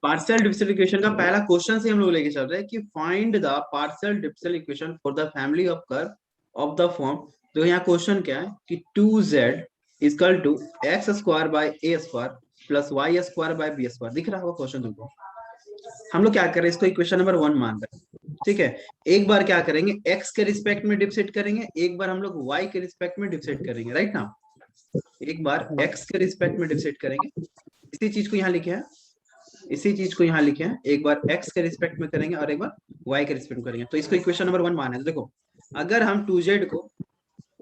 Partial differential equation का पहला question से हम लोग लेके चल रहे हैं कि find the partial differential equation for the family of curve of the form. तो यहाँ क्वेश्चन क्या है कि 2z equal to x square by a square plus y square by b square. दिख रहा होगा क्वेश्चन तुमको। हम लोग क्या कर रहे हैं, इसको इक्वेशन नंबर 1 मान रहे हैं। ठीक है, एक बार क्या करेंगे, x के रिस्पेक्ट में डिफरेंशिएट करेंगे, एक बार हम लोग y के रिस्पेक्ट में डिफरेंशिएट करेंगे, राइट ना। एक बार x के रिस्पेक्ट में डिफरेंशिएट करेंगे, इसी चीज को यहाँ लिखे हैं, इसी चीज को यहाँ लिखे हैं, एक बार x के रिस्पेक्ट में करेंगे और एक बार y के रिस्पेक्ट में करेंगे। तो इसको इक्वेशन नंबर 1 माना है। तो देखो, अगर हम 2z को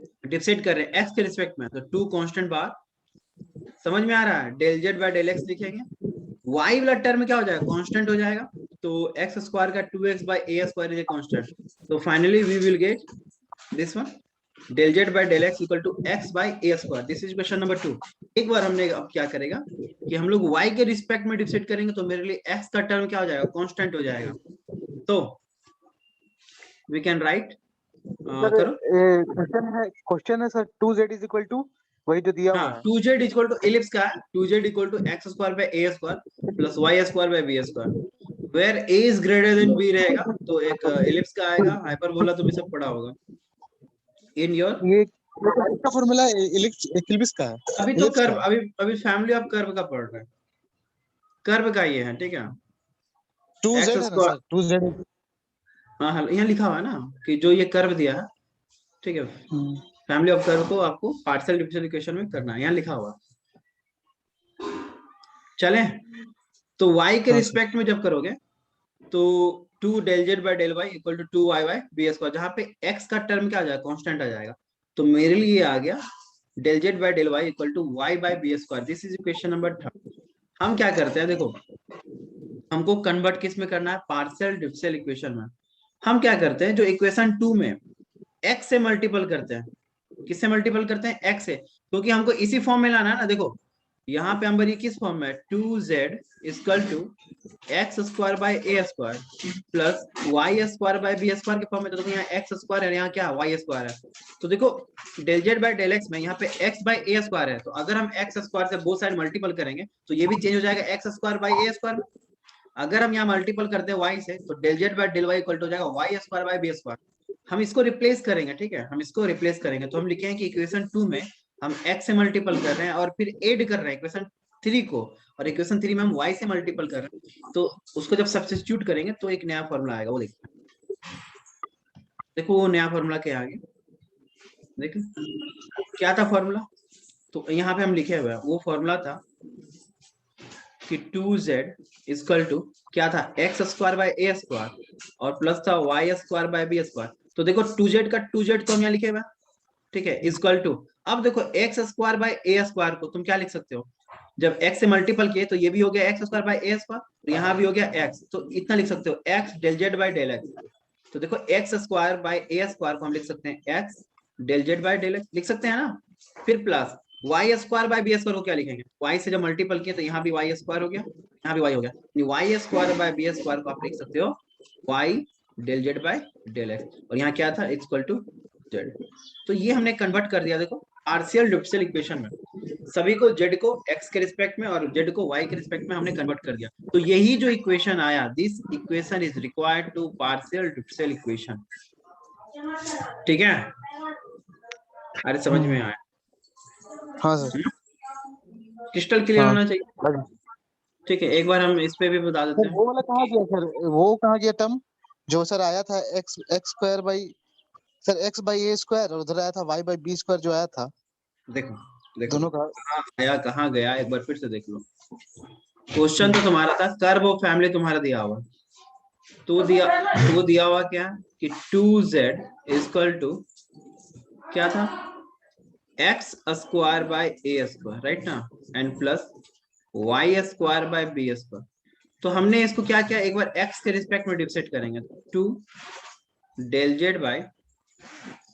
डिफरेंशिएट कर रहे हैं x के रिस्पेक्ट में, तो 2 कांस्टेंट बार, समझ में आ रहा है, del z by del x लिखेंगे। y वाला टर्म क्या हो जाएगा, कांस्टेंट हो जाएगा। तो x स्क्वायर का 2x by a square is a constant. तो finally we will get this one, del z by del x equal to x by a square. This is question number 2। एक बार हमने अब क्या करेगा कि हम लोग y के रिस्पेक्ट में डिफरेंशिएट करेंगे, तो मेरे लिए x का टर्म क्या हो जाएगा, कांस्टेंट हो जाएगा। तो वी कैन राइट करो। क्वेश्चन है sir 2z is equal to वही जो दिया हुआ है। 2z इक्वल टू एलिप्स का है, 2z equal to x square by a square plus y square by b square, where a is greater than b रहेगा। तो एक एलिप्स का आएगा, हाइपरबोला तो भी सब पढ़ा होगा इन योर। ये इसका फॉर्मूला इक्लिप्स का है। अभी तो कर्व, अभी फैमिली ऑफ कर्व का पढ़ रहे हैं, कर्व का ये है, ठीक है। 2z है ना सर, 2z। हाँ, यहाँ लिखा हुआ है ना कि जो ये कर्व दिया है, ठीक है, फैमिली ऑफ कर्व को आपको पार्शियल डिफरेंशियल इक्वेशन में करना है, यहाँ लिखा हुआ। चले, तो y के रिस्पेक्ट में जब करोगे तो 2 del z by del y equal to 2 y by b square, जहाँ पे x का टर्म क्या आ जाएगा, कांस्टेंट आ जाएगा। तो मेरे लिए आ गया del z by del y equal to y by b square. This is equation number 3। हम क्या करते हैं, देखो हमको कन्वर्ट किस में करना है, पार्शियल डिफरेंशियल इक्वेशन में। हम क्या करते हैं, जो इक्वेशन 2 में x से मल्टीपल करते हैं, किससे मल्टीपल करते हैं, x से, क्योंकि हमको इसी फॉर्म में लाना है ना। देखो यहाँ पे हम बनी किस फॉर्म में, 2z equal to x square by a square plus y square by b square के फॉर्म में। तो देखो यहाँ एक्स स्क्वायर है, यहाँ क्या वाई स्क्वायर है। तो देखो del z by del x में यहाँ पे एक्स बाय ए स्क्वायर है, तो अगर हम एक्स स्क्वायर से बोथ साइड मल्टीपल करेंगे तो ये भी चेंज हो जाएगा x square by a square. अगर हम यहाँ मल्टीपल करते हैं वाई से, तो del z by del y equal to हो जाएगा y square by b square. हम इसको रिप्लेस करेंगे, ठीक है, हम इसको रिप्लेस करेंगे। तो हम लिखेंगे कि इक्वेशन 2 में हम x से मल्टीपल कर रहे हैं और फिर ऐड कर रहे हैं इक्वेशन 3 को, और इक्वेशन 3 में हम y से मल्टीपल कर रहे हैं। तो उसको जब सब्स्टिट्यूट करेंगे तो एक नया फॉर्मूला आएगा, वो देखो वो नया फॉर्मूला क्या आगे, देखो क्या था फॉर्मूला। तो यहाँ पे हम लिखे हुए हैं, वो फॉर्मूला था कि 2z इक्वल टू क्या था, x square by a square और प्लस था y square by b square. तो देखो 2z का 2z को हम यहाँ लिखे हुए, ठीक है, इक्वल टू, अब देखो x square by a square को तुम क्या लिख सकते हो, जब x से मल्टीपल किए तो ये भी हो गया x square by a square, तो यहाँ भी हो गया x, तो इतना लिख सकते हो x del z by del x. तो देखो x square by a square को हम लिख सकते हैं x del z by del x, लिख सकते हैं ना। फिर plus y square by b square को क्या लिखेंगे, y से जब मल्टीपल किए तो यहाँ भी वाई स्क्वायर हो गया, यहाँ भी y हो गया, y square by b square को आप लिख सकते हो y del z by del x, और यहाँ क्या था इक्वल टू जेड। तो ये हमने कन्वर्ट कर दिया, देखो पार्शियल डिफरेंशियल इक्वेशन में सभी को z को x के रिस्पेक्ट में और z को y के रिस्पेक्ट में हमने कन्वर्ट कर दिया। तो यही जो इक्वेशन आया, this equation is required to partial differential equation, ठीक है। अरे समझ में आया, हाँ सर, क्रिस्टल क्लियर होना चाहिए, ठीक है। एक बार हम इस पे भी बता देते हैं, वो वाला कहाँ गया सर, वो कहाँ गया टर्म जो सर आया था x square by sir x by a square, और उधर आया था वाई बाई बी स्क्वायर जो आया था। देखो दोनों का कहाँ गया, एक बार फिर से देख लो। क्वेश्चन तो तुम्हारा था कर्व ऑफ फैमिली, तुम्हारा दिया हुआ, तो दिया हुआ क्या कि 2z इक्वल टू क्या था, x square by a square, right ना, and plus y square by b square. तो हमने इसको क्या किया, एक बार x के रिस्पेक्ट में डिफरेंशिएट करेंगे, 2 del z by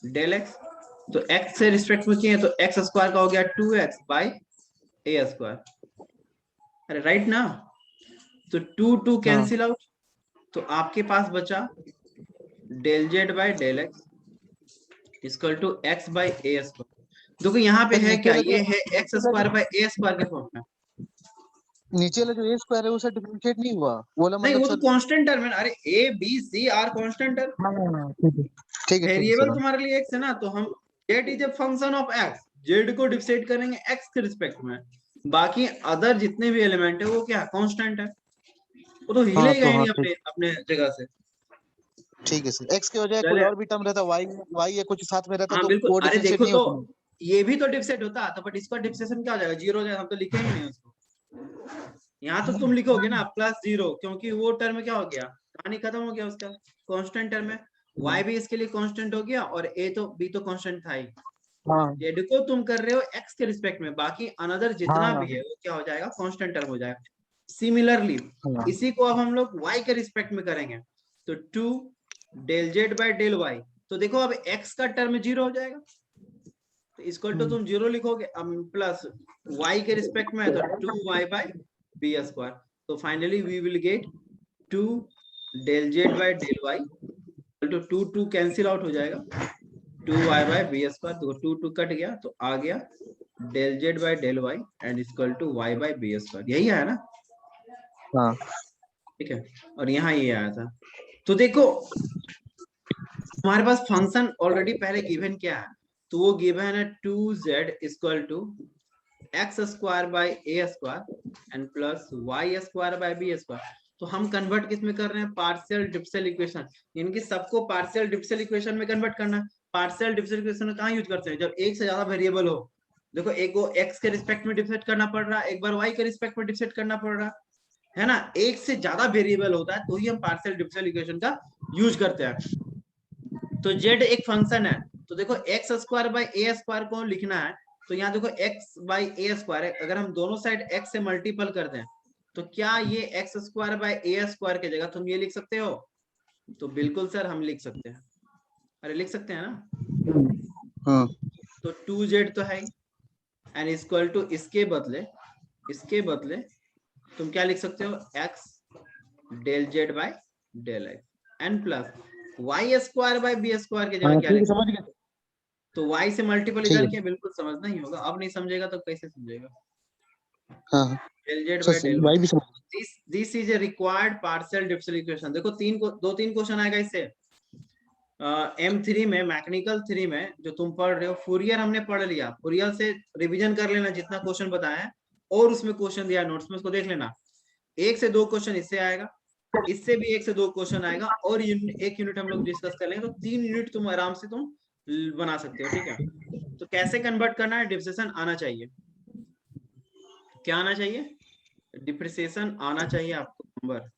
del x. तो x से रिस्पेक्ट में किए तो एक्स स्क्वायर का हो गया 2x बाय ए स्क्वायर, अरे राइट ना। तो 2 कैंसिल आउट, तो आपके पास बचा del z by del x equal to x by a square. देखो यहाँ पे है क्या, ये है x square by a square के फॉर्म में, नीचे वाला जो ए स्क्वायर है उससे डिफरेंशिएट नहीं हुआ, वो वाला नहीं, मतलब वो तो सर। कांस्टेंट टर्म है। अरे a b c are constant term, हाँ ठीक है ठीक है ठीक है वेरिएबल सर। तुम्हारे लिए एक्स है ना, तो हम z is a function of x, Z को डिफरेंशिएट करेंगे एक्स के रिस्पेक्ट में, बाकी अदर जितने भी एलिमेंट है वो क्या कांस्टेंट है, वो तो हाँ हिलेगा तो ही हाँ नहीं अपने अपने जगह से। ठीक है सर। एक्स के बजाय कोई चले, और भी टर्म रहता, वाई वाई या कुछ साथ में रहता हाँ तो बिल्कुल। वो अरे डिफरेंशिएट देखो नहीं तो होता ना। ये भी तो डिफरेंशिएट होता तो, बट इसका डिफरेंशिएशन क्या हो जाएगा, जीरो हो जाएगा, हम तो लिखे ही नहीं उसको। यहाँ तो तुम लिखोगे ना प्लस जीरो, क्योंकि वो टर्म क्या हो गया, कहानी खत्म हो गया उसका, कांस्टेंट टर्म है। y भी इसके लिए कांस्टेंट हो गया, और a तो b तो कांस्टेंट था ही। हाँ जेड को तुम कर रहे हो x के रिस्पेक्ट में, बाकी अनदर हाँ जितना हाँ भी है वो क्या हो जाएगा, कांस्टेंट टर्म हो जाएगा। सिमिलरली हाँ इसी को अब हम लोग y के रिस्पेक्ट में करेंगे, तो 2 del z by del y, तो देखो अब x का टर्म जीरो हो जाएगा, तो इक्वल टू तुम जीरो लिखोगे, अब प्लस y के रिस्पेक्ट में है तो 2y बाई बी स्क्वायर, तो finally we will get 2 del z by del y equal to 2 2 cancel out हो जाएगा, 2y बाई बी स्क्वायर, तो 2 2 कट गया तो आ गया del z by del y and equal to y by b square, यही आया ना। हाँ ठीक है, और यहाँ ये आया था। तो देखो हमारे पास फंक्शन ऑलरेडी पहले गिवन क्या है, तो वो गिवन है 2z equal to x square by a square and plus y square by b square. तो हम कन्वर्ट किस में कर रहे हैं, पार्शियल डिफरेंशियल इक्वेशन, यानी सबको पार्शियल डिफरेंशियल इक्वेशन में कन्वर्ट करना है। पार्शियल डिफरेंशियल इक्वेशन कहाँ यूज करते हैं, जब एक से ज्यादा वेरिएबल हो। देखो एक को एक्स के रिस्पेक्ट में डिफरेंशिएट करना पड़ रहा है, एक बार वाई के रिस्पेक्ट में डिफरेंशिएट करना पड़ रहा है ना, एक से ज्यादा वेरिएबल होता है तो ही हम पार्शियल डिफरेंशियल इक्वेशन का यूज करते हैं। तो z एक फंक्शन है, तो देखो x square by a square को लिखना है, तो यहाँ देखो x बाई ए स्क्वायर है, अगर हम दोनों साइड x से मल्टीपल कर दें तो क्या ये x square by a square की जगह तुम ये लिख सकते हो, तो बिल्कुल सर हम लिख सकते हैं, अरे लिख सकते हैं ना। हाँ तो 2z तो है एंड इक्वल टू इसके बदले तुम क्या लिख सकते हो, x del z by del x and plus y square by b square की जगह हाँ क्या ठीक है लिख समझ सकते गए। हो, तो y से मल्टीपल ठीक इधर है किया, बिल्कुल समझना ही होगा, अब नहीं समझेगा तो कैसे समझेगा। हाँ हाँ del z by sir del भाई भी समझ। Y, this is a required partial differential equation. देखो दो तीन क्वेश्चन आएगा इससे। M3 में, मैकेनिकल 3 में जो तुम पढ़ रहे हो, फूरियर हमने पढ़ लिया, फूरियर से रिवीजन कर लेना जितना क्वेश्चन बताया है, और उसमें क्वेश्चन दिया नोट्स में, उसको देख लेना। एक से दो क्वेश्चन इससे आएगा, इससे भी एक से दो क्वेश्चन आएगा, और एक यूनिट हम लोग डिस्कस कर लेंगे, तो 3 यूनिट तुम आराम से तुम बना सकते हो। ठीक है, तो कैसे कन्वर्ट करना है, डिप्रेसिएशन आना चाहिए, क्या आना चाहिए, डिप्रेसिएशन आना चाहिए आपको नंबर।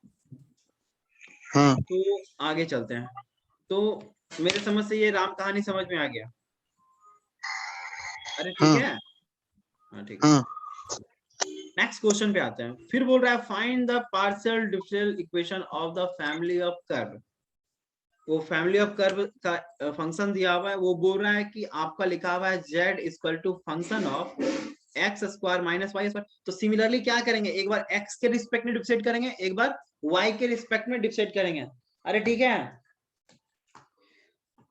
हाँ तो आगे चलते हैं, तो मेरे समझ से ये राम कहानी समझ में आ गया, अरे ठीक हाँ है, हाँ ठीक है। हाँ नेक्स्ट क्वेश्चन पे आते हैं, फिर बोल रहा है find the partial differential equation of the family of curve. वो फैमिली ऑफ कर्व का फंक्शन दिया हुआ है, वो बोल रहा है कि आपका लिखा हुआ है z equal to function of x square minus y square. तो सिमिलरली क्या करेंगे, एक बार x के रिस्पेक्ट में डिफरेंशिएट करेंगे, एक बार y के रिस्पेक्ट में डिफरेंशिएट करेंगे। अरे ठीक है,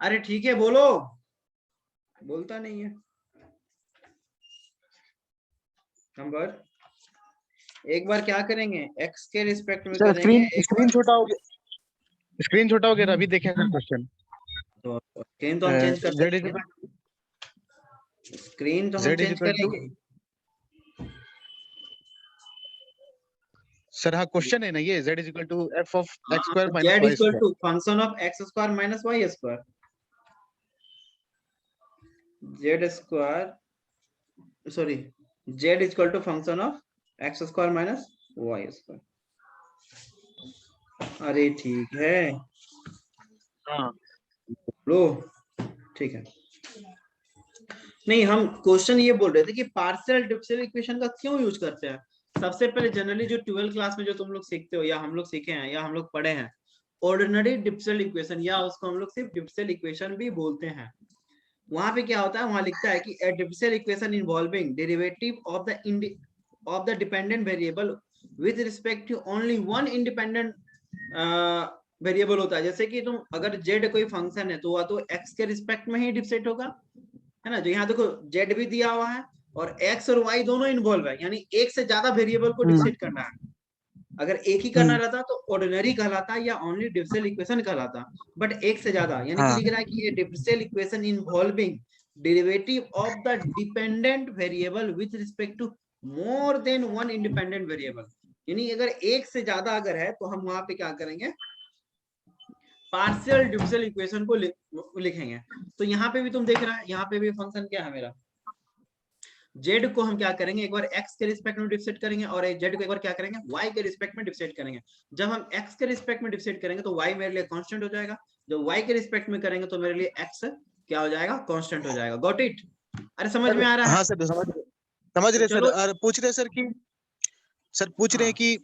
अरे ठीक है बोलो, बोलता नहीं है नंबर। एक बार क्या करेंगे, x के रिस्पेक्ट में सर करेंगे, एक स्क्रीन बार छोटा हो गया, स्क्रीन छोटा हो गया, अभी देखें सर क्वेश्चन। तो स्क्रीन तो हम चेंज कर जेड इज सकेंगे, स्क्रीन तो हम z is change equal to, करेंगे। सर हाँ क्वेश्चन है ना ये, z is equal to f of x square minus z y equal square. To function of x square minus y square, z square sorry z equal to function of x square minus y square. अरे ठीक है, हाँ लो ठीक है। नहीं, हम question ये बोल रहे थे कि पार्शियल डिफरेंशियल इक्वेशन का क्यों यूज करते हैं। सबसे पहले जनरली जो 12th क्लास में जो तुम लोग सीखते हो, या हम लोग सीखे हैं, या हम लोग पढ़े हैं, ऑर्डिनरी डिफरेंशियल इक्वेशन, या उसको हम लोग सिर्फ डिफरेंशियल इक्वेशन भी बोलते हैं। वहां पे क्या होता है, वहां लिखता है कि a differential equation involving derivative of the dependent variable with respect to only one independent variable होता है। जैसे कि तुम अगर z कोई फंक्शन है तो वह तो x के रिस्पेक्ट में ही डिफरेंट होगा, है ना। जो यहाँ देखो z भी दिया हुआ है और x और y दोनों इन्वॉल्व है, यानी एक से ज्यादा वेरिएबल को डिफाइन करना है। अगर एक ही करना रहता तो ऑर्डिनरी कहलाता या ओनली डिफरेंशियल इक्वेशन कहलाता, बट एक से ज्यादा, यानी कि लिख रहा है कि ये differential equation involving derivative of the dependent variable with respect to more than one independent variable. यानी अगर एक से ज्यादा अगर है तो हम वहां पे क्या करेंगे, पार्शियल डिफरेंशियल इक्वेशन को लिखेंगे। तो यहाँ पे भी तुम देख रहा है, यहाँ पे भी फंक्शन क्या है मेरा, z को हम क्या करेंगे, एक बार x के रिस्पेक्ट में डिफरेंशिएट करेंगे और z को एक बार क्या करेंगे, y के रिस्पेक्ट में डिफरेंशिएट करेंगे। जब हम x के रिस्पेक्ट में डिफरेंशिएट करेंगे तो y मेरे लिए कांस्टेंट हो जाएगा, जब y के रिस्पेक्ट में करेंगे तो मेरे लिए x क्या हो जाएगा, कांस्टेंट हो जाएगा। Got it? अरे समझ में आ रहा है? हाँ सर, समझ रहे सर। और पूछ रहे सर कि पूछ रहे हैं कि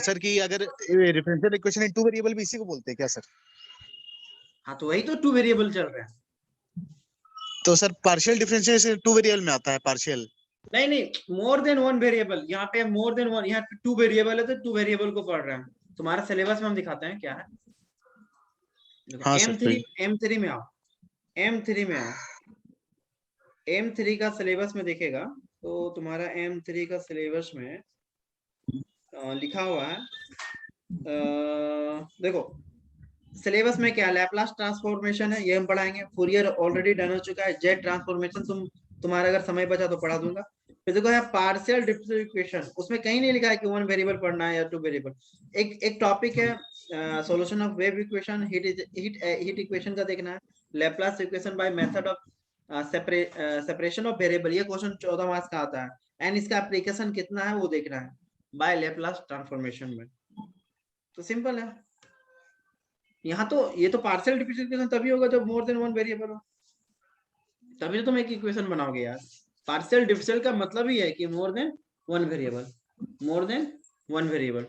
सर कि अगर differential equation in two variable भी इसी को बोलते हैं क्या सर? हाँ तो वही तो टू वेरिएबल चल रहा है। तो sir partial differentiation two variable में आता है, पार्शियल नहीं, मोर देन वन वेरिएबल। यहाँ पे मोर देन वन, यहाँ टू वेरिएबल है तो टू वेरिएबल को पढ़ रहे हैं। तुम्हारा सिलेबस में हम दिखाते हैं क्या है। हाँ M3 में आओ, M3 में आओ, M3 का सिलेबस में देखेगा तो तुम्हारा M3 का सिलेबस में लिखा हुआ है, देखो सिलेबस में क्या, लैपलास ट्रांसफॉर्मेशन है, ये हम पढ़ाएंगे। फूरियर ऑलरेडी डन हो चुका है। जेड ट्रांसफॉर्मेशन तुम्हारा अगर समय बचा तो पढ़ा दूंगा। फिर देखो है पार्शियल डिफरेंशियल इक्वेशन, उसमें कहीं नहीं लिखा है कि वन वेरिएबल पढ़ना है या टू वेरिएबल। एक टॉपिक है solution of wave equation, heat equation का देखना है, Laplace equation by method of separation of variable, ये क्वेश्चन 14 मार्क्स का आता है, एंड इसका एप्लीकेशन कितना है वो देखना है बाय लैपलास ट्रांसफॉर्मेशन में। तो सिंपल है। यहाँ तो ये तो पार्शियल डिफरेंशियल तभी होगा जब मोर देन वन वेरिएबल हो, तभी तो तुम एक इक्वेशन बनाओगे यार। पार्शियल डिफरेंशियल का मतलब ही है कि मोर देन वन वेरिएबल, मोर देन वन वेरिएबल,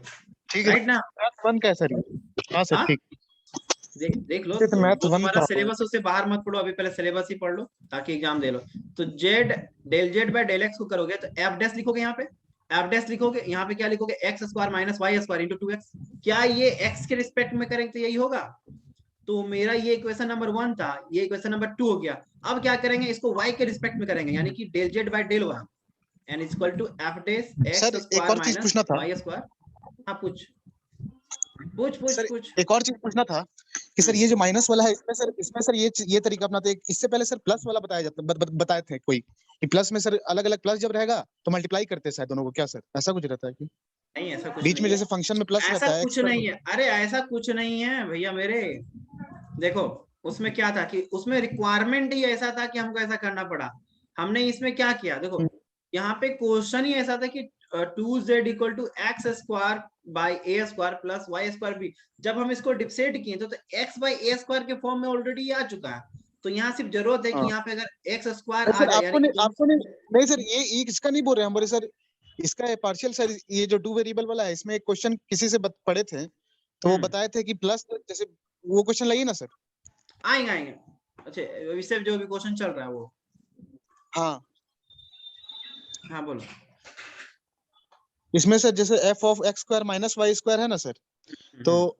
ठीक है राइट ना? वन का है सर। हाँ सर ठीक। देख लो, तो जो तुम्हारा सिलेबस उससे बाहर मत पढ़ो, अभी पहले सिलेबस ही पढ़ लो ताकि एग्जाम दे लो। तो z del z by del x को करोगे तो एफ डैश लिखोगे, यहाँ पे एफ डैश लिखोगे, यहाँ पे क्या लिखोगे, x square minus y square into 2x। क्या ये एक्स के रिस्पेक्ट में करेंगे तो यही होगा। तो मेरा ये इक्वेशन नंबर 1 था, ये इक्वेशन नंबर 2 हो गया। अब क्या करेंगे, इसको y के रिस्पेक्ट में करेंगे, यानी कि del z by del y and equal to f dash x square minus y square. हाँ पूछ एक और चीज पूछना था कि सर ये जो माइनस वाला है इसमें सर ये तरीका अपनाते हैं। इससे पहले सर प्लस वाला बताए थे कोई कि प्लस में सर अलग अलग प्लस जब रहेगा तो मल्टीप्लाई करते हैं दोनों को, क्या सर ऐसा कुछ रहता है कि नहीं? ऐसा कुछ बीच में जैसे फंक्शन में प्लस रहता है, कुछ नहीं है। अरे ऐसा कुछ नहीं है भैया मेरे। देखो उसमें क्या था कि उसमें रिक्वायरमेंट ही ऐसा था कि हमको ऐसा करना पड़ा। हमने इसमें क्या किया, देखो यहाँ पे क्वेश्चन ही ऐसा था कि 2z equal to x square by a square plus y square b. जब हम इसको डिफरेंशिएट किए तो x बाई ए स्क्वायर के फॉर्म में ऑलरेडी आ चुका है। तो यहाँ सिर्फ जरूरत है कि यहाँ पे अगर एक्स स्क्वायर आ जाए, आपको नहीं सर ये इसका नहीं बोल रहे हम, बोले सर इसका पार्शियल सर ये जो टू वेरिएबल वाला है इसमें एक क्वेश्चन किसी से पढ़े थे तो वो बताए थे कि प्लस जैसे वो क्वेश्चन लगी ना सर। आएंगे अच्छा, इससे जो भी क्वेश्चन चल रहा है वो। हाँ बोलो। इसमें सर जैसे f of x square minus y square है ना सर, तो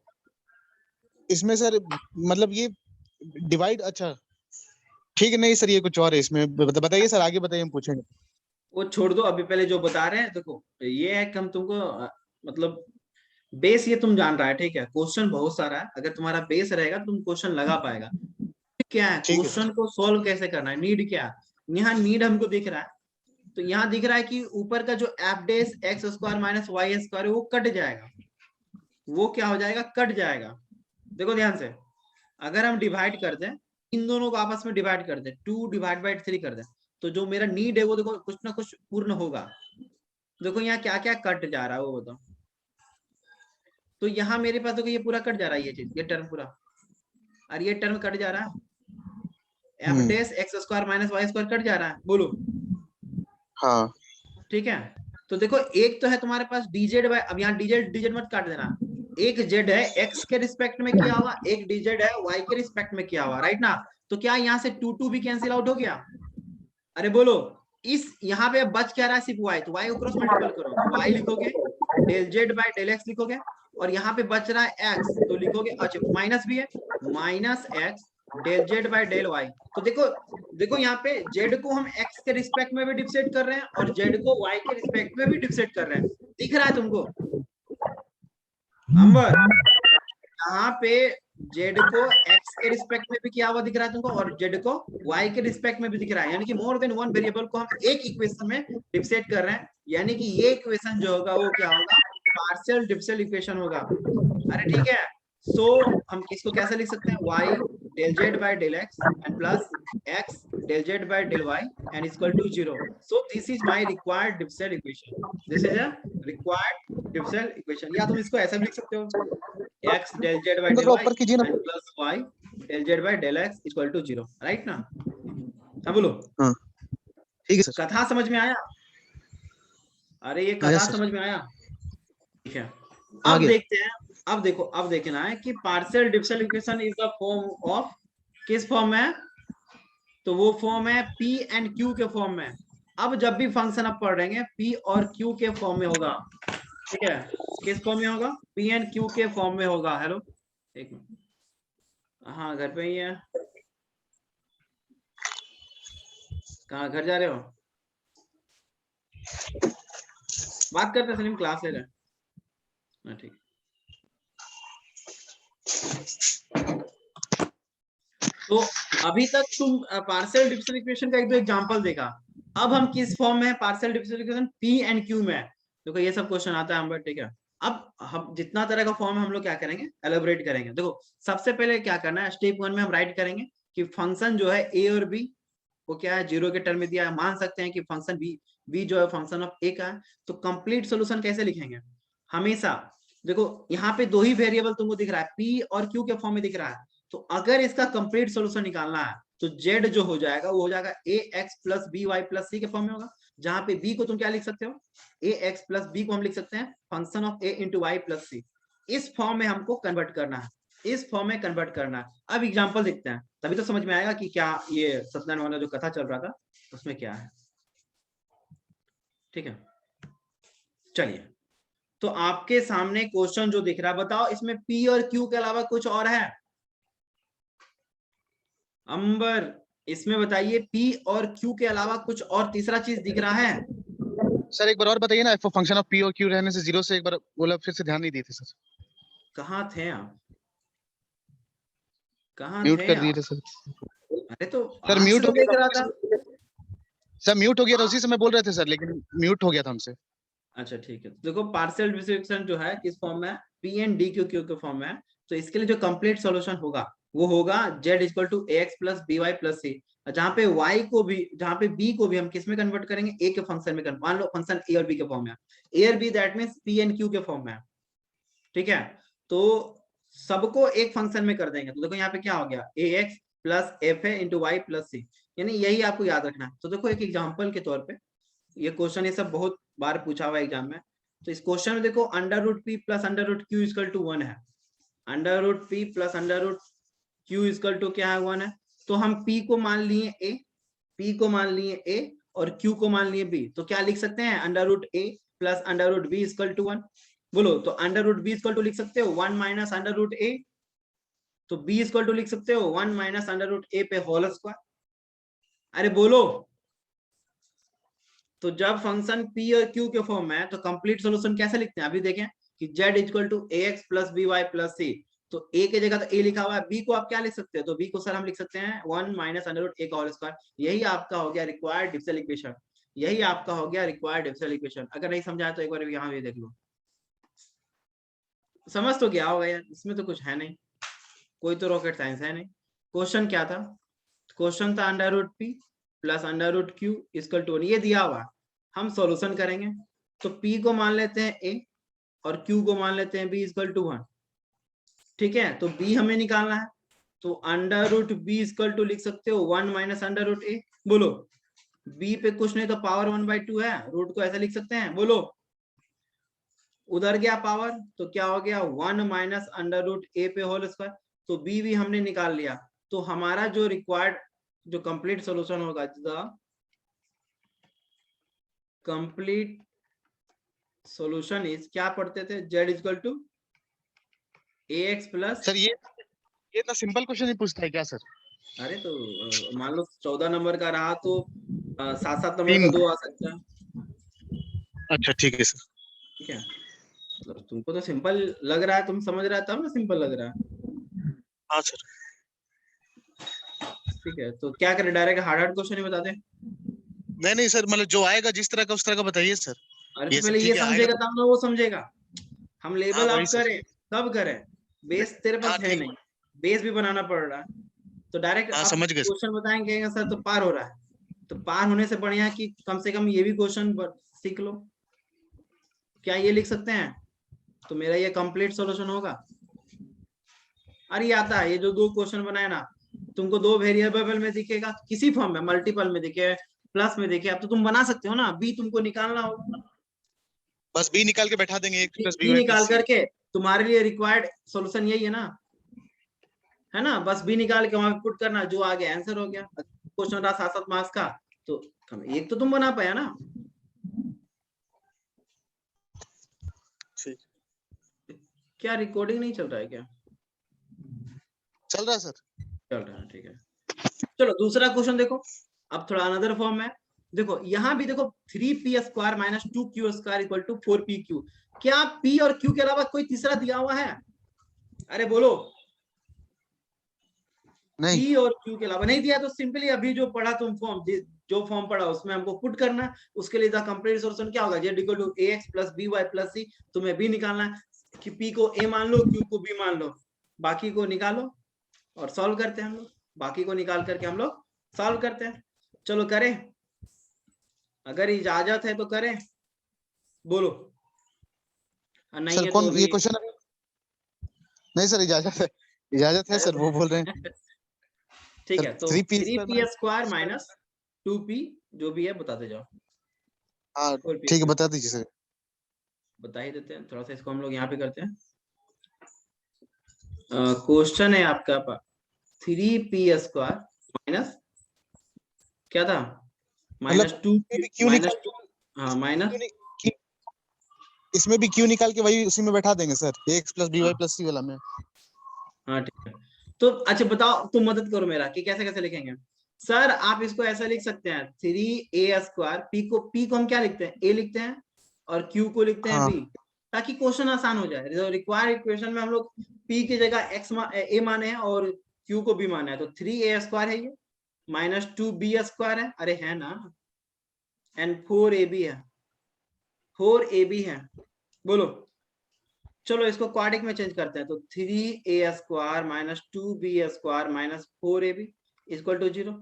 इसमें सर मतलब ये डिवाइड, अच्छा ठीक है, नहीं सर ये कुछ और है इसमें, बताइए सर आगे बताइए, हम पूछेंगे। वो छोड़ दो, अभी पहले जो बता रहे हैं देखो, ये है कि हम तुमको मतलब बेस ये तुम जान रहा है, ठीक है। क्वेश्चन बहुत सारा है, अगर तुम्हारा बेस रहेगा तुम क्वेश्चन लगा पाएगा। क्या है क्वेश्चन को सोल्व कैसे करना है, नीड क्या है। यहाँ नीड हमको दिख रहा है, तो यहाँ दिख रहा है कि ऊपर का जो f dash x square minus y square वो कट जाएगा। वो क्या हो जाएगा, कट जाएगा। देखो ध्यान से, अगर हम डिवाइड कर दें इन दोनों को, आपस में डिवाइड कर दें, 2 डिवाइड बाई 3 कर दें, तो जो मेरा नीड है वो देखो कुछ ना कुछ पूर्ण होगा। देखो यहाँ क्या क्या कट जा रहा है वो बताओ। तो यहाँ मेरे पास देखो ये पूरा कट जा रहा है, ये चीज, ये टर्म पूरा, और ये टर्म कट जा रहा है। F dash x square minus y square cut जा रहा है, बोलो। हाँ ठीक है। तो देखो एक तो है तुम्हारे पास dz बाय, अब यहाँ dz मत काट देना, एक z है x के रिस्पेक्ट में किया हुआ, एक dz है y के रिस्पेक्ट में किया हुआ, राइट ना। तो क्या यहाँ से 2 भी कैंसिल आउट हो गया? अरे बोलो, इस यहाँ पे बच क्या रहा है, सिर्फ y, तो y को क्रॉस मल्टीपल करो, तो y लिखोगे, del z by del x लिखोगे, और यहाँ पे बच रहा है x, तो लिखोगे, अच्छा माइनस भी है, minus x del z by del y. तो देखो देखो यहाँ पे जेड को हम एक्स के रिस्पेक्ट में भी डिफरेंशिएट कर रहे हैं और जेड को वाई के रिस्पेक्ट में भी डिफरेंशिएट कर रहे हैं। दिख रहा है तुमको अंबर? यहाँ पे जेड को एक्स के रिस्पेक्ट में भी किया हुआ दिख रहा है तुमको और जेड को वाई के रिस्पेक्ट में भी दिख रहा है, यानी कि मोर देन वन वेरिएबल को हम एक इक्वेशन में डिफरेंशिएट कर रहे हैं, यानी कि ये इक्वेशन जो होगा वो क्या होगा, पार्शियल डिफरेंशियल इक्वेशन होगा। अरे ठीक है, सो हम इसको कैसे लिख सकते हैं, y del z by del x and plus x del z by del y and is equal to 0. So this is my required differential equation. This is a required differential equation. या तुम इसको ऐसा भी लिख सकते हो, x del z by del y ऊपर कीजिए ना। and plus y del z by del x is equal to 0. Right ना? हाँ बोलो। हाँ ठीक है सर। कथा समझ में आया? अरे ये कथा समझ में आया? ठीक है, अब देखते हैं। अब देखो, अब देखना है कि partial differential equation is the form of, किस फॉर्म में है, तो वो फॉर्म है P एंड Q के फॉर्म में। अब जब भी फंक्शन आप पढ़ रहे हैं P और Q के फॉर्म में होगा, ठीक है, किस फॉर्म में होगा, P एंड Q के फॉर्म में होगा। हेलो, एक मिनट, हाँ घर पे ही है, कहाँ घर जा रहे हो, बात करते सलीम, क्लास ले रहे हैं, ठीक। तो अभी तक तुम पार्शियल डिफरेंशियल इक्वेशन का एक दो एग्जांपल देखा। अब हम किस फॉर्म में है partial differential equation, P and Q में। देखो ये सब क्वेश्चन आता है हम, ठीक है। अब हम जितना तरह का फॉर्म हम लोग क्या करेंगे, एलोबरेट करेंगे। देखो सबसे पहले क्या करना है, स्टेप 1 में हम राइट करेंगे कि फंक्शन जो है A और B वो क्या है, 0 के टर्म में दिया है। मान सकते हैं कि फंक्शन B जो है फंक्शन ऑफ A का है। तो कंप्लीट सोल्यूशन कैसे लिखेंगे, हमेशा देखो यहाँ पे दो ही वेरिएबल तुमको दिख रहा है, P और Q के फॉर्म में दिख रहा है। तो अगर इसका कंप्लीट सॉल्यूशन निकालना है तो z जो हो जाएगा वो हो जाएगा ax plus b y plus c के फॉर्म में होगा, जहां पे b को तुम क्या लिख सकते हो, ax प्लस बी को हम लिख सकते हैं function of a into y plus c. इस फॉर्म में हमको कन्वर्ट करना है, इस फॉर्म में कन्वर्ट करना है। अब एग्जांपल देखते हैं, तभी तो समझ में आएगा कि क्या ये सत्यनारायण वाला जो कथा चल रहा था उसमें क्या है। ठीक है, चलिए, तो आपके सामने क्वेश्चन जो दिख रहा है, बताओ इसमें P और Q के अलावा कुछ और है? अंबर, इसमें बताइए P और Q के अलावा कुछ और तीसरा चीज दिख रहा है? सर एक बार और बताइए ना, फंक्शन ऑफ P और Q रहने से 0 से एक बार बोला, फिर से ध्यान नहीं दिए थे सर। कहाँ थे आप, कहाँ म्यूट थे कर दिए आप? थे सर। अरे तो सर आज से म्यूट तो हो देख गया रहा था था। सर, म्यूट हो गया था, उसी समय बोल रहे थे सर, लेकिन म्यूट हो गया था हमसे। अच्छा ठीक है, देखो पार्शियल डिफरेंशिएशन जो है किस फॉर्म में है, P एंड D Q के फॉर्म में है। तो इसके लिए जो कंप्लीट सॉल्यूशन होगा वो होगा z equal to ax plus b y plus c, जहाँ पे y को भी, जहाँ पे b को भी हम किस में कन्वर्ट करेंगे, a के फंक्शन में कन्वर्ट। मान लो फंक्शन a और b के फॉर्म में है, a और b that means p and q के फॉर्म में है। ठीक है, तो सबको एक फंक्शन में कर देंगे। तो देखो यहाँ पे क्या हो गया, ax प्लस एफ है इंटू वाई प्लस सी, यानी यही आपको याद रखना है। तो देखो एक एग्जाम्पल के तौर पे, ये क्वेश्चन ये सब बहुत बार पूछा हुआ एग्जाम में। तो इस क्वेश्चन में देखो under root p plus under root q equal to 1 है, under root p plus under root q equal to क्या है, 1 है। तो हम p को मान लिए a, p को मान लिए a और q को मान लिए b, तो क्या लिख सकते हैं, under root a plus under root b equal to 1। बोलो, तो under root b equal to लिख सकते हो 1 माइनस अंडर रूट a, तो b इक्वल टू लिख सकते हो 1 माइनस अंडर रूट a पे होल स्क्वायर। अरे बोलो, तो जब फंक्शन p और q के फॉर्म में है तो कंप्लीट सॉल्यूशन कैसे लिखते हैं, अभी देखें कि z equal to ax plus b y plus c. तो a की जगह तो a लिखा हुआ है, b को आप क्या लिख सकते हैं, तो b को सर हम लिख सकते हैं 1 माइनस अंडर रूट a का होल स्क्वायर। यही आपका हो गया रिक्वायर्ड डिफरेंशियल इक्वेशन, यही आपका हो गया रिक्वायर्ड डिफरेंशियल इक्वेशन। अगर नहीं समझा तो एक बार यहाँ भी देख लो, समझ तो गया होगा यार, इसमें तो कुछ है नहीं, कोई तो रॉकेट साइंस है नहीं। क्वेश्चन क्या था, क्वेश्चन था under root p plus under root q equal to, ये दिया हुआ, हम सॉल्यूशन करेंगे। तो p को मान लेते हैं a और q को मान लेते हैं b इक्वल टू 1। ठीक है, तो b हमें निकालना है, तो under root b equal to लिख सकते हो 1 माइनस अंडर रूट a। बोलो, b पे कुछ नहीं तो पावर 1/2 है, रूट को ऐसे लिख सकते हैं। बोलो, उधर गया पावर तो क्या हो गया 1 माइनस अंडर रूट a पे होल स्क्वायर। तो b भी हमने निकाल लिया। तो हमारा जो रिक्वायर्ड जो कंप्लीट सॉल्यूशन होगा, कंप्लीट सॉल्यूशन इज, क्या पढ़ते थे, z equal to ax plus, sir ये इतना सिंपल क्वेश्चन ही पूछता है क्या सर? अरे तो मान लो 14 नंबर का रहा तो 7-7 नंबर का 3। 2 आ सकता है। अच्छा ठीक है सर। ठीक है, मतलब तुमको तो सिंपल लग रहा है, तुम समझ रहा है तब ना सिंपल लग रहा है। हाँ सर। ठीक है, तो क्या करें, डायरेक्ट हार्ड हार्ड क्वेश्चन ही बता दें? नहीं नहीं सर, मतलब जो आएगा जिस तरह का उस तरह का बताइए सर। अरे तो ये सब पहले ये ठीक है, आएगा समझेगा तो। तब ना वो समझेगा। हम हाँ लेबल वही आप सर। करें तब करें, बेस तेरे हाँ पास है ठीक नहीं, है। बेस भी बनाना पड़ रहा है। तो डायरेक्ट हाँ आप समझ गए सर। क्वेश्चन बताएंगे सर तो पार हो रहा है। तो पार होने से बढ़िया कि कम से कम ये भी क्वेश्चन सीख लो। क्या ये लिख सकते हैं तो मेरा ये कंप्लीट सॉल्यूशन होगा? अरे ये आता है, ये जो दो क्वेश्चन बनाए ना, तुमको दो वेरिएबल में दिखेगा, किसी फॉर्म में मल्टीपल में दिखे, प्लस में दिखे, अब तो तुम बना सकते हो ना, बी तुमको निकालना होगा। बस बी निकाल के बैठा देंगे, x plus b b y निकाल प्लस सी। करके तुम्हारे लिए रिक्वायर्ड सॉल्यूशन यही है ना, बस बी निकाल के वहां पुट करना, जो आ गया आंसर हो गया। क्वेश्चन रहा 7-7 मार्क्स का, तो एक तो तुम बना पाया ना। ठीक। क्या रिकॉर्डिंग नहीं चल रहा है क्या? चल रहा है सर। चल रहा है, ठीक है। चलो दूसरा क्वेश्चन देखो, अब थोड़ा अनदर फॉर्म में। देखो यहाँ भी देखो, 3p² minus 2q² equal to 4pq। क्या p और q के अलावा कोई तीसरा दिया हुआ है? अरे बोलो। नहीं। p और q के अलावा नहीं दिया तो सिंपली अभी जो पढ़ा तुम फॉर्म, जो फॉर्म पढ़ा उसमें हमको पुट करना है। उसके लिए द कंप्लीट सॉल्यूशन क्या होगा, z equal to ax plus by plus c। तुम्हें b निकालना है कि p को a मान लो, q को b मान लो, बाकी को निकालो और सॉल्व करते हैं हम लोग। बाकी को निकाल करके हम लोग सॉल्व करते हैं। चलो करें, अगर इजाजत है तो करें, बोलो, और नहीं सर है तो कौन भी। ये क्वेश्चन? नहीं सर, इजाजत है। इजाजत है सर, वो बोल रहे हैं। ठीक सर है, तो 3p three square P square minus 2p, जो भी है बताते जाओ। हाँ 4p ठीक है, स्क्वायर बता दीजिए सर। बता ही देते हैं, थोड़ा सा इसको हम लोग यहाँ पे करते हैं। क्वेश्चन है आपका 3p² माइनस क्या था, मतलब माइनस टू इसमें भी क्यू माइनस निकाल टू हाँ माइनस। क्यू- इसमें भी क्यू निकाल के वही उसी में बैठा देंगे sir, x plus b y plus c वाला में। हाँ ठीक है, तो अच्छा बताओ, तुम मदद करो मेरा कि कैसे कैसे लिखेंगे। सर आप इसको ऐसा लिख सकते हैं, 3a² p को हम क्या लिखते हैं, a लिखते हैं, और q को लिखते हैं हाँ b, ताकि क्वेश्चन आसान हो जाए। रिक्वायर्ड इक्वेशन में हम लोग p की जगह a माने हैं और q को b माना है, तो 3a² है ये, माइनस 2b² है, अरे है ना, एंड 4ab है, 4ab है। बोलो, चलो इसको क्वाड्रिक में चेंज करते हैं, तो 3a² minus 2b² minus 4ab equal to 0।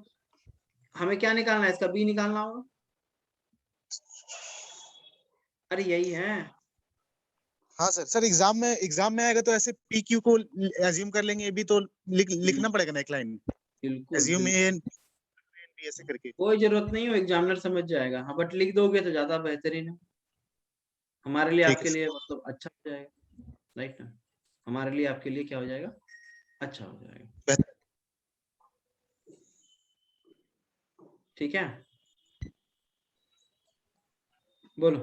हमें क्या निकालना है, इसका b निकालना होगा। अरे यही है। हाँ सर। सर एग्जाम में आएगा तो ऐसे पी क्यू को एज्यूम कर लेंगे, ये भी तो लिखना पड़ेगा ना एक लाइन। बिल्कुल एज्यूम बिल्कुल, एन बी ऐसे करके। कोई जरूरत नहीं हो, एग्जामिनर समझ जाएगा, हाँ बट लिख दोगे तो ज्यादा बेहतरीन है, हमारे लिए ठीक है आपके सर। लिए मतलब अच्छा हो जाएगा, राइट ना। हमारे लिए आपके लिए क्या हो जाएगा, अच्छा हो जाएगा। बेहतर। ठीक है, बोलो।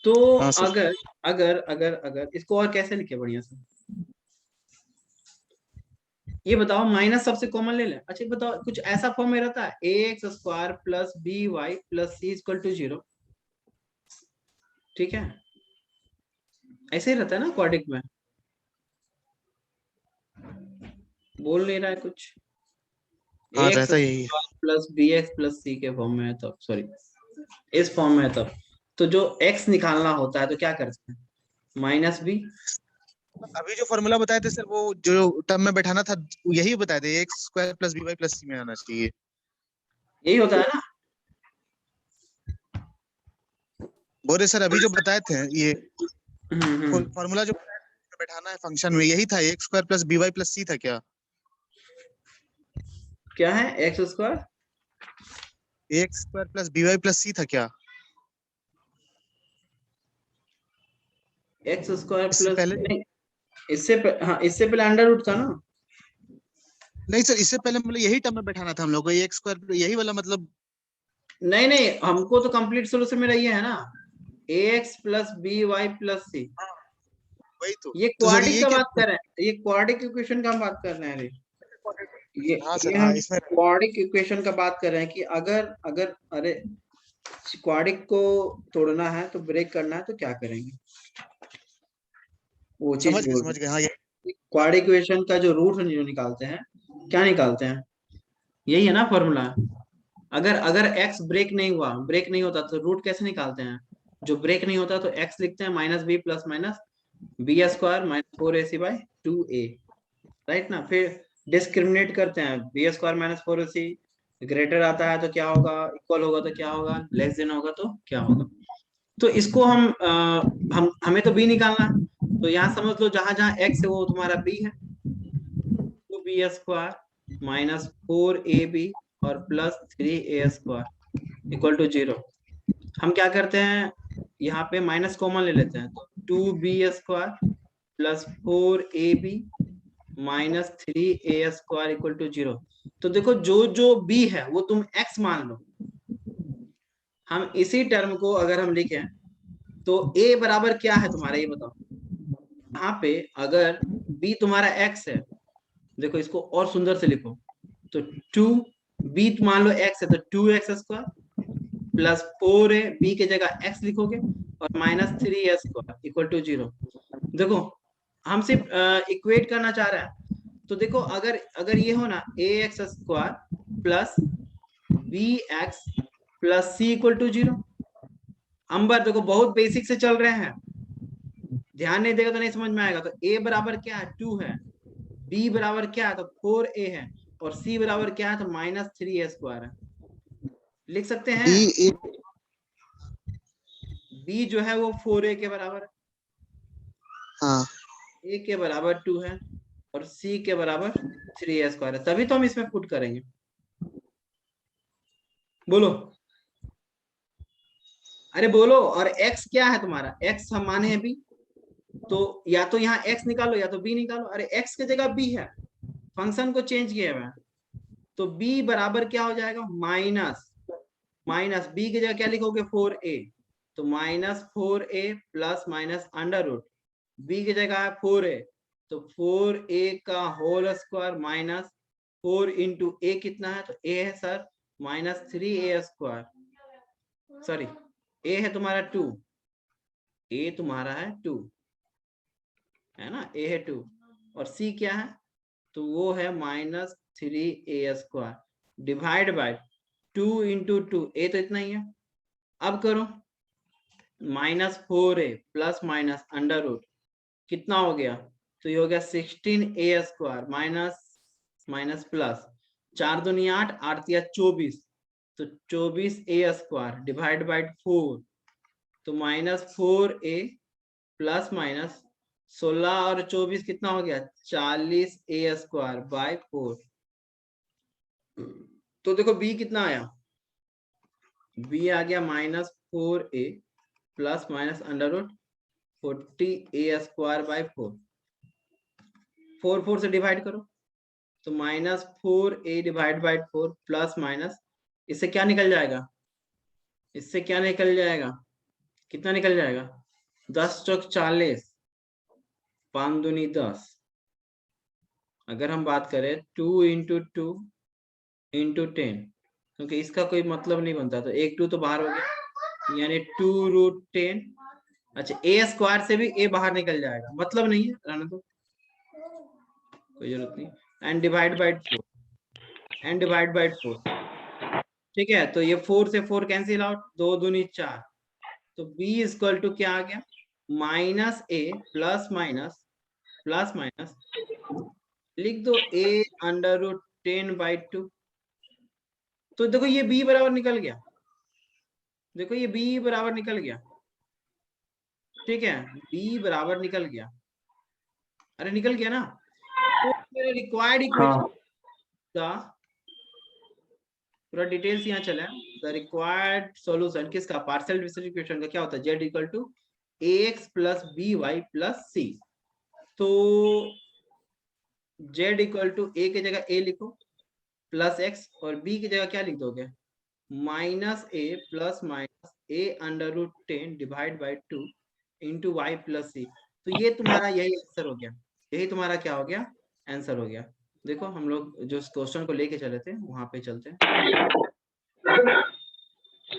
तो हाँ सर। अगर अगर अगर अगर इसको और कैसे लिखे बढ़िया से, ये बताओ, माइनस सबसे कॉमन ले लें। अच्छा बताओ, कुछ ऐसा फॉर्म में रहता है ax² plus by plus c equal to 0, ठीक है, ऐसे ही रहता है ना क्वाड्रिक में, बोल नहीं रहा है कुछ। हाँ ax रहता यही है। प्लस bx प्लस c के फॉर्म में है तब, सॉरी इस फॉर्म में है तब, तो जो x निकालना होता है तो क्या करते हैं, माइनस b। अभी जो फॉर्मूला बताए थे सर, वो जो टर्म में बैठाना था, यही बताए थे, x square plus b y plus c में आना चाहिए। यही होता है ना। बोले सर अभी जो बताए थे ये हम्म। फॉर्मूला जो बैठाना है फंक्शन में, यही था, x square plus b y plus c था क्या? क्या है x², x square plus b y plus c था क्या? x² इससे प्लस पहले? नहीं, हाँ इससे पहले अंडर रूट था ना। नहीं सर, इससे पहले मतलब यही टर्म में बैठाना था हम लोग को, एक्स स्क्वायर यही वाला मतलब। नहीं नहीं, हमको तो कंप्लीट सोल्यूशन मेरा ये है ना, ax plus by plus c। हाँ वही ये तो सर क्वाड्रिक ये का क्या? बात कर रहे हैं, ये क्वाड्रिक इक्वेशन का हम बात कर रहे हैं अभी। हाँ ये सर, हम हाँ इसमें क्वाड्रिक इक्वेशन का बात कर रहे हैं कि अगर अगर अरे क्वाड्रिक को तोड़ना है तो ब्रेक करना है तो क्या करेंगे, वो चीज बोल समझ रहे गए हाँ ये। हैं। क्वाड्रिक इक्वेशन का जो रूट जो निकालते हैं, क्या निकालते हैं, यही है ना फॉर्मूला। अगर अगर एक्स ब्रेक नहीं होता तो रूट कैसे निकालते हैं, जो ब्रेक नहीं होता तो एक्स लिखते हैं minus b plus minus b square minus 4ac by 2a, right ना। फिर डिस्क्रिमिनेट करते हैं, B square minus 4ac greater आता है तो क्या होगा, इक्वल होगा तो क्या होगा, लेस देन होगा तो क्या होगा। तो इसको हम हमें तो बी निकालना है, तो यहाँ समझ लो जहां जहां एक्स है वो तुम्हारा बी है, 2b² माइनस 4ab और प्लस 3a² इक्वल टू 0। हम क्या करते हैं, यहाँ पे माइनस कॉमन ले लेते हैं, तो 2b² plus 4ab minus 3a² equal to 0। तो देखो जो जो b है वो तुम x मान लो। हम इसी टर्म को अगर हम लिखें तो a बराबर क्या है तुम्हारा, ये बताओ। यहाँ पे अगर b तुम्हारा x है, देखो इसको और सुंदर से लिखो, तो 2b मान लो x है तो 2x² प्लस 4a, b की जगह x लिखोगे और माइनस 3a² इक्वल टू 0। देखो हम सिर्फ इक्वेट करना चाह रहे हैं, तो देखो अगर अगर ये हो ना ax² plus bx plus c equal to 0। Ambar देखो बहुत बेसिक से चल रहे हैं, ध्यान नहीं देगा तो नहीं समझ में आएगा। तो a बराबर क्या है, 2 है, b बराबर क्या है तो 4a है, और c बराबर क्या है तो माइनस 3a² है। लिख सकते हैं बी ए। b जो है वो 4a के बराबर है, हाँ a के बराबर 2 है और c के बराबर 3a² है, तभी तो हम इसमें पुट करेंगे। बोलो, अरे बोलो। और x क्या है तुम्हारा, x हम माने हैं b, तो या तो यहाँ x निकालो या तो b निकालो। अरे x की जगह b है, फंक्शन को चेंज किया हुआ है, तो b बराबर क्या हो जाएगा, माइनस माइनस b की जगह क्या लिखोगे 4a, तो minus 4a plus minus under root b की जगह है 4a, तो 4a का whole square minus 4 into a कितना है, तो a है sir minus 3a², sorry a है तुम्हारा 2, a तुम्हारा है 2, है ना, a है 2 और c क्या है, तो वो है minus 3a² divide by 2 into 2, a तो इतना ही है। अब करो minus 4a plus minus under root कितना हो गया, तो ये हो गया 16a² माइनस माइनस प्लस 4 दूनी 8, 8 तिया 24, तो 24a² डिवाइड बाय 4, तो माइनस 4a प्लस माइनस 16 और 24 कितना हो गया 40a² बाय 4। तो देखो b कितना आया, b आ गया minus 4a plus minus under root 40a² by 4, 4 4 से डिवाइड करो तो minus 4a divide by 4 plus minus, इससे क्या निकल जाएगा, इससे क्या निकल जाएगा, कितना निकल जाएगा 10 चौक 40, 5 दूनी 10। अगर हम बात करें 2 इंटू 2 इंटू 10, क्योंकि इसका कोई मतलब नहीं बनता, तो एक 2 तो बाहर हो गया, यानी 2√10। अच्छा a² से भी a बाहर निकल जाएगा, मतलब नहीं है, रहने दो कोई जरूरत नहीं। And divide by 4, and divide by 4, ठीक है। तो ये 4 से 4 कैंसिल आउट, 2 दूनी 4, तो b इक्वल टू क्या आ गया माइनस a प्लस माइनस लिख दो a अंडर रूट 10/2। तो देखो ये b बराबर निकल गया, देखो ये b बराबर निकल गया, ठीक है, b बराबर निकल गया, अरे निकल गया ना। तो मेरा रिक्वायर्ड इक्वेशन हाँ का पूरा डिटेल्स यहाँ चला है। द रिक्वायर्ड सॉल्यूशन किसका, पार्शियल डिफरेंशियल इक्वेशन का क्या होता है, z equal to ax plus by plus c। तो z इक्वल टू a की जगह a लिखो प्लस x, और b की जगह क्या लिख दोगे minus a plus minus a under root 10 divide by 2 into y plus c. तो ये तुम्हारा यही आंसर हो गया, यही तुम्हारा क्या हो गया आंसर हो गया। देखो हम लोग जो क्वेश्चन को लेके चले थे वहां पे चलते हैं।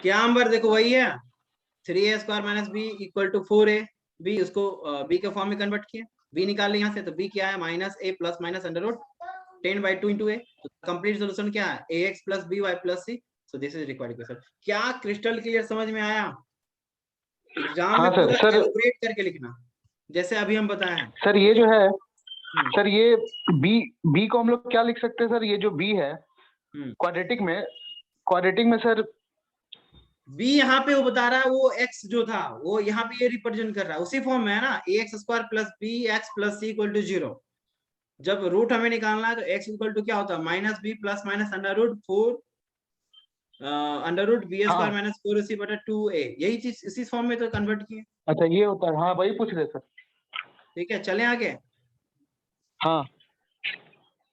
क्या नंबर देखो वही है 3a² - b = 4a। b उसको b के फॉर्म में कन्वर्ट किया, b निकाल लिया यहाँ से, तो b क्या है -a ± √10/2 × a। तो कंप्लीट सॉल्यूशन क्या है ax + by + c। So this is required equation. क्या क्रिस्टल क्लियर समझ में आया? एग्जाम में हाँ पूरा सर एलोबरेट करके लिखना जैसे अभी हम बताए हैं। सर ये जो है सर ये बी को हम लोग क्या लिख सकते हैं सर? ये जो बी है क्वाड्रेटिक में सर b यहाँ पे वो बता रहा है वो x जो था वो यहाँ पे ये रिप्रेजेंट कर रहा है उसी फॉर्म में है ना ax² + bx + c = 0। जब रूट हमें निकालना है तो x = क्या होता है -b ± √4 √b² - 4ac/2a। यही चीज इसी फॉर्म में तो कन्वर्ट किए। अच्छा ये होता है, हाँ वही पूछ रहे सर। ठीक है चलें आगे। हाँ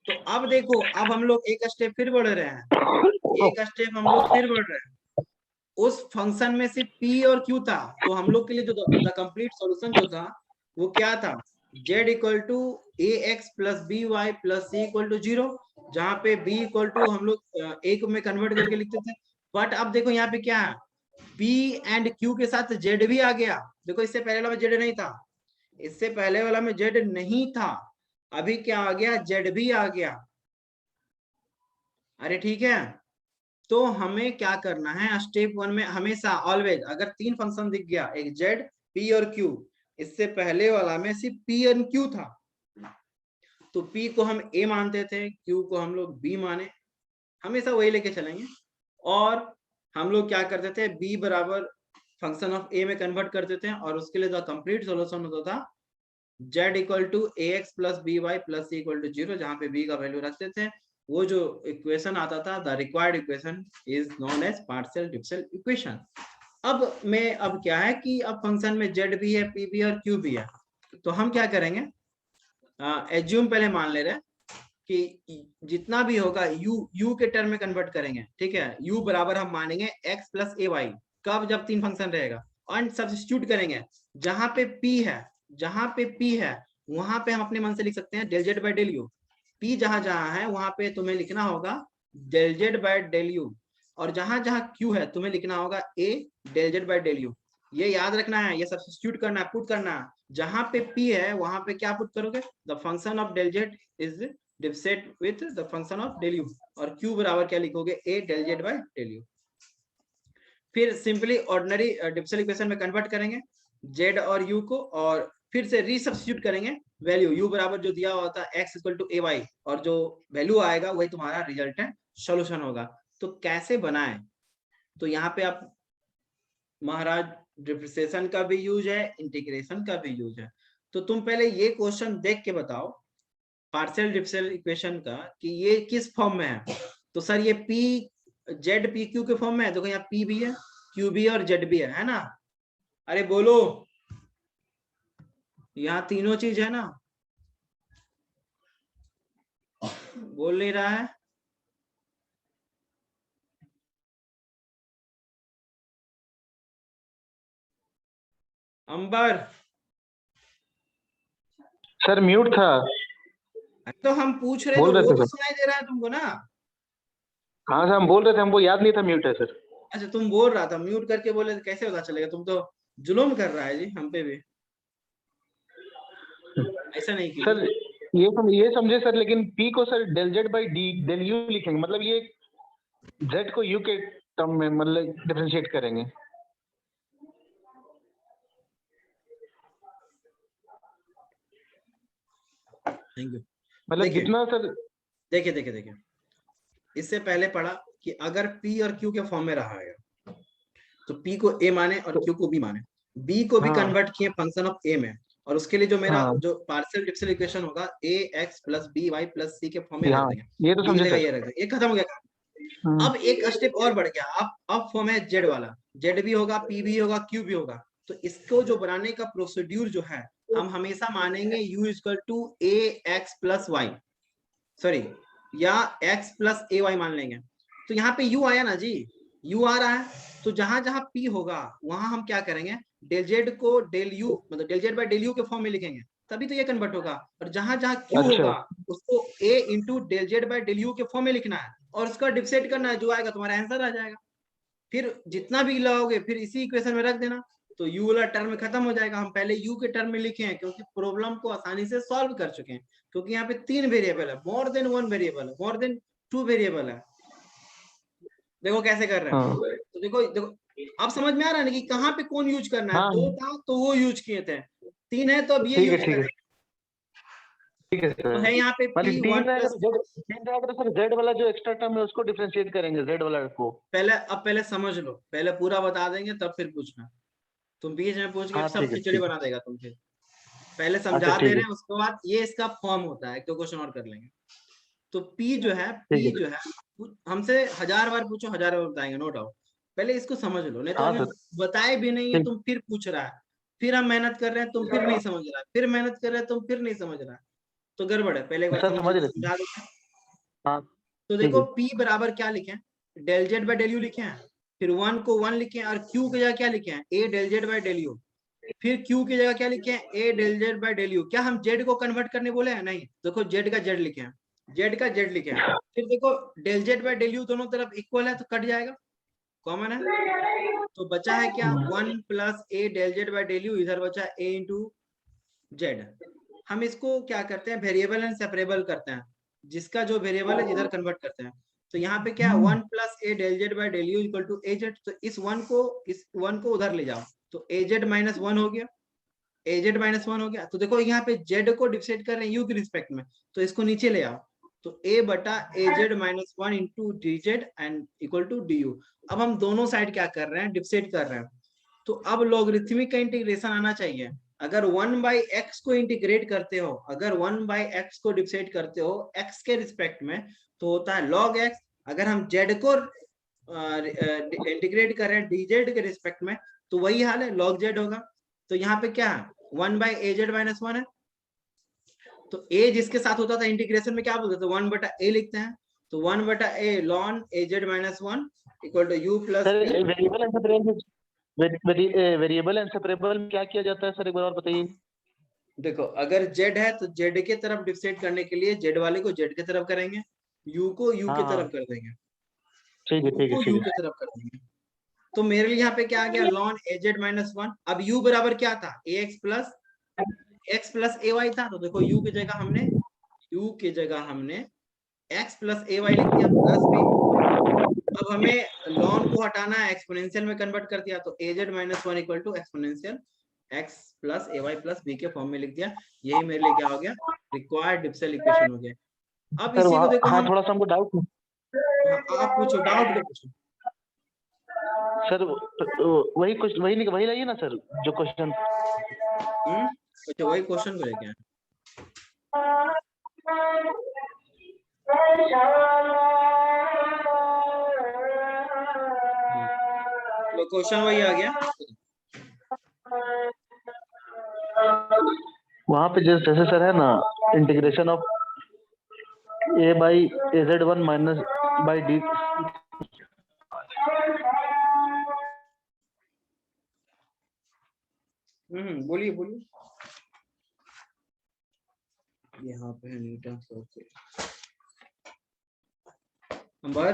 तो अब देखो अब हम लोग एक स्टेप फिर बढ़ रहे हैं, एक स्टेप हम लोग फिर बढ़ रहे हैं। उस फंक्शन में सिर्फ p और q था, तो हम लोग के लिए जो द कंप्लीट सॉल्यूशन जो था वो क्या था z = ax + by + c = 0, जहां पे b = हम लोग एक में कन्वर्ट करके लिखते थे। बट अब देखो यहाँ पे क्या है p एंड q के साथ z भी आ गया। देखो इससे पहले वाला में z नहीं था, इससे पहले वाला में z नहीं था, अभी क्या आ गया z भी आ गया। अरे ठीक है, तो हमें क्या करना है स्टेप 1 में हमेशा ऑलवेज अगर 3 फंक्शन दिख गया एक z p और q, इससे पहले वाला में सिर्फ p और q था तो p को हम a मानते थे, q को हम लोग b माने, हमेशा वही लेके चलेंगे। और हम लोग क्या करते थे b बराबर फंक्शन ऑफ a में कन्वर्ट करते थे और उसके लिए द कंप्लीट सॉल्यूशन होता था z = ax + by + c = 0, जहां पे b का वैल्यू रखते थे। वो जो इक्वेशन आता था the required equation is known as partial differential equation. अब क्या है कि अब फंक्शन में z भी है p भी है और q भी है, तो हम क्या करेंगे एज्यूम पहले मान ले रहे हैं कि जितना भी होगा u के टर्म में कन्वर्ट करेंगे। ठीक है u बराबर हम मानेंगे x + ay, कब जब 3 फंक्शन रहेगा, और सब्स्टिट्यूट करेंगे जहां पे p है वहां पे हम अपने मन से लिख सकते हैं del z del u। p जहां जहां है वहां पे तुम्हें लिखना होगा del z del u, और जहां जहां q है तुम्हें लिखना होगा a del z del u। ये याद रखना है, ये सब्स्टिट्यूट करना है, पुट करना है। जहां पे p है वहां पे क्या पुट करोगे the function of del z is different with the function of del u, और q बराबर क्या लिखोगे a del z del u। फिर सिंपली ऑर्डिनरी डिफरेंशियल इक्वेशन में कन्वर्ट करेंगे z और u को, और फिर से रीसब्स्टिट्यूट करेंगे वैल्यू u बराबर जो दिया हुआ था x = ay, और जो वैल्यू आएगा वही तुम्हारा रिजल्टेंट सॉल्यूशन होगा। तो कैसे बनाएं, तो यहाँ पे आप महाराज डिफरेंशिएशन का भी यूज है, इंटीग्रेशन का भी यूज है। तो तुम पहले ये क्वेश्चन देख के बताओ पार्शियल डिफरेंशियल इक्वेशन का कि ये किस फॉर्म में है। तो सर ये p z p q के फॉर्म में है, देखो यहाँ p भी है q भी है और z भी है ना। अरे बोलो, यहाँ तीनों चीज है ना, बोल नहीं रहा है। अंबर सर म्यूट था। तो हम पूछ रहे बोल तो रहे वो थे तो सर। सुनाई दे रहा है तुमको ना। हाँ सर हम बोल रहे थे, हमको याद नहीं था म्यूट है सर। अच्छा तुम बोल रहा था म्यूट करके बोले तो कैसे पता चलेगा, तुम तो जुल्म कर रहा है जी हम पे भी, ऐसा नहीं कीजिए। सर ये समझे सर, लेकिन p को sir del z d del u लिखेंगे, मतलब ये z को u के टर्म में मतलब डिफरेंशिएट करेंगे। Thank you. मतलब जितना सर देखिए इससे पहले पढ़ा कि अगर p और q के फॉर्म में रहा है तो p को a माने और q को b माने, b को भी कन्वर्ट किए फंक्शन ऑफ a में, और उसके लिए जो मेरा जो पार्शियल डिफरेंशियल इक्वेशन होगा ax + by + c के फॉर्म में रख देंगे। ये तो समझे सर। ये रख देंगे, ये खत्म हो गया। अब एक स्टेप और बढ़ गया, अब फॉर्म है z वाला, z भी होगा p भी होगा q भी होगा। तो इसको जो बनाने का प्रोसीड्यूर जो है हम हमेशा मानेंगे u = ax + y, सॉरी या x + ay मान लेंगे। तो यहाँ पे u आया ना जी, u आ रहा है, तो जहां जहां p होगा वहां हम क्या करेंगे डेल जेड को डेल यू मतलब del z by del u के फॉर्म में लिखेंगे, तभी तो ये कन्वर्ट होगा। और जहां जहां क्यू अच्छा। होगा उसको a into del z by del u के फॉर्म में लिखना है और उसका डिफसेट करना है, जो आएगा तुम्हारा आंसर आ जाएगा। फिर जितना भी लगाओगे फिर इसी इक्वेशन में रख देना, तो u वाला टर्म खत्म हो जाएगा। हम पहले u के टर्म में लिखे हैं क्योंकि प्रॉब्लम को आसानी से सॉल्व कर चुके हैं, क्योंकि यहाँ पे 3 वेरिएबल है, मोर देन 1 वेरिएबल है, मोर देन 2 वेरिएबल है। देखो कैसे कर रहे हैं। हाँ तो देखो देखो अब समझ में आ रहा है ना कि कहाँ पे कौन यूज करना है। हाँ 2 था तो वो यूज किए थे, 3 है तो अब ये ठीक है यूज ठीक है करेंगे। ठीक है तो सर। है यहाँ पे मतलब p तीन 1 रहेगा प्लस, तो तीन रहेगा तो सर जेड वाला जो एक्स्ट्रा टर्म है उसको डिफरेंशिएट करेंगे, जेड वाला को। पहले समझ लो, पहले पूरा बता देंगे तब फिर पूछना। तुम बीच में पूछ के हाँ सब ठीक है खिचड़ी ठीक बना देगा तुम फिर। पहले है। अच्छा समझा दे ठीक रहे है हैं, उसके बाद ये इसका फॉर्म होता है, एक दो क्वेश्चन और कर लेंगे। तो P जो है, ठीक P है। जो है हमसे 1000 बार पूछो 1000 बार बताएंगे, नो डाउट। पहले इसको समझ लो, नहीं तो हाँ हमें सर बताए भी नहीं है, ठीक। तुम फिर पूछ रहा है, फिर हम मेहनत कर रहे हैं तुम फिर नहीं समझ रहा है, फिर मेहनत कर रहे हैं तुम फिर नहीं समझ रहा है, तो गड़बड़ है। पहले एक बार सर समझ समझ रहे थे। समझा देते हैं। हाँ तो ठीक देखो है। P बराबर क्या लिखे हैं, del z by del u लिखे हैं, फिर 1 को 1 लिखे हैं, और Q की जगह क्या लिखे हैं, A del z by del u. फिर Q की जगह क्या लिखे हैं, A del z by del u. क्या हम Z को कन्वर्ट करने बोले हैं? नहीं, देखो Z का Z लिखे हैं, Z का Z लिखे हैं। फिर देखो del z by del u दोनों तरफ इक्वल है तो कट जाएगा, कॉमन है। तो बचा है क्या, 1 plus A del z by del u, इधर बचा A इंटू जेड। हम इसको क्या करते हैं, वेरिएबल एंड सेपरेबल करते हैं, जिसका जो वेरिएबल है जिधर कन्वर्ट करते हैं। तो यहाँ पे क्या है, 1 plus A del z by del u equal to A z. तो इस 1 को उधर ले जाओ, तो A जेड माइनस 1 हो गया, A जेड माइनस 1 हो गया। तो देखो यहाँ पे Z को डिफरेंशिएट कर रहे हैं U के रिस्पेक्ट में, तो इसको नीचे ले आओ, तो A बटा A z minus 1 into d z and equal to d u. अब हम दोनों साइड क्या कर रहे हैं, डिफरेंशिएट कर रहे हैं। तो अब लॉगरिथमिक का इंटीग्रेशन आना चाहिए। अगर 1 बाई एक्स को इंटीग्रेट करते हो, अगर 1 बाई एक्स को डिफरेंशिएट करते हो x के रिस्पेक्ट में, तो होता है log x। अगर हम z को इंटीग्रेट कर रहे हैं dz के रिस्पेक्ट में, तो वही हाल है, log z होगा। तो यहाँ पे क्या है, 1 बाई ए जेड माइनस 1 है। तो a जिसके साथ होता था इंटीग्रेशन में क्या बोलते थे, 1 बटा a लिखते हैं। तो 1 बटा a ln a z minus 1 equal to u plus sir b। Variable and separable, variable and separable में क्या किया जाता है सर, एक बार और बताइए। देखो अगर z है तो z के तरफ डिफरेंशिएट करने के लिए z वाले को z के तरफ करेंगे, u को u हाँ के हाँ तरफ कर देंगे, ठीक है u ठीक है को ठीक u है। के तरफ कर देंगे। तो मेरे लिए यहाँ पे क्या आ गया, ln a z माइनस 1। अब u बराबर क्या था, x प्लस ए वाई था। तो देखो u की जगह हमने x प्लस ए वाई लिख दिया प्लस b। अब हमें ln को हटाना है, एक्सपोनेंशियल में कन्वर्ट कर दिया, तो a z minus 1 equal to exponential x plus a y plus b के फॉर्म में लिख दिया। यही मेरे लिए क्या हो गया, रिक्वायर्ड डिफरेंशियल इक्वेशन हो गया। अब सर इसी को वहाँ देखो हाँ हम, थोड़ा सा हमको डाउट है। हाँ, आप पूछो, डाउट को पूछो। सर वही कुछ वही नहीं वही लाइए ना सर जो क्वेश्चन। अच्छा वही क्वेश्चन को लेके आए। तो क्वेश्चन वही आ गया। वहाँ पे जैसे सर है ना, integration of a by A z 1 minus by D. बोलिए बोलिए। यहाँ पे है न्यूटन फोर्स। नंबर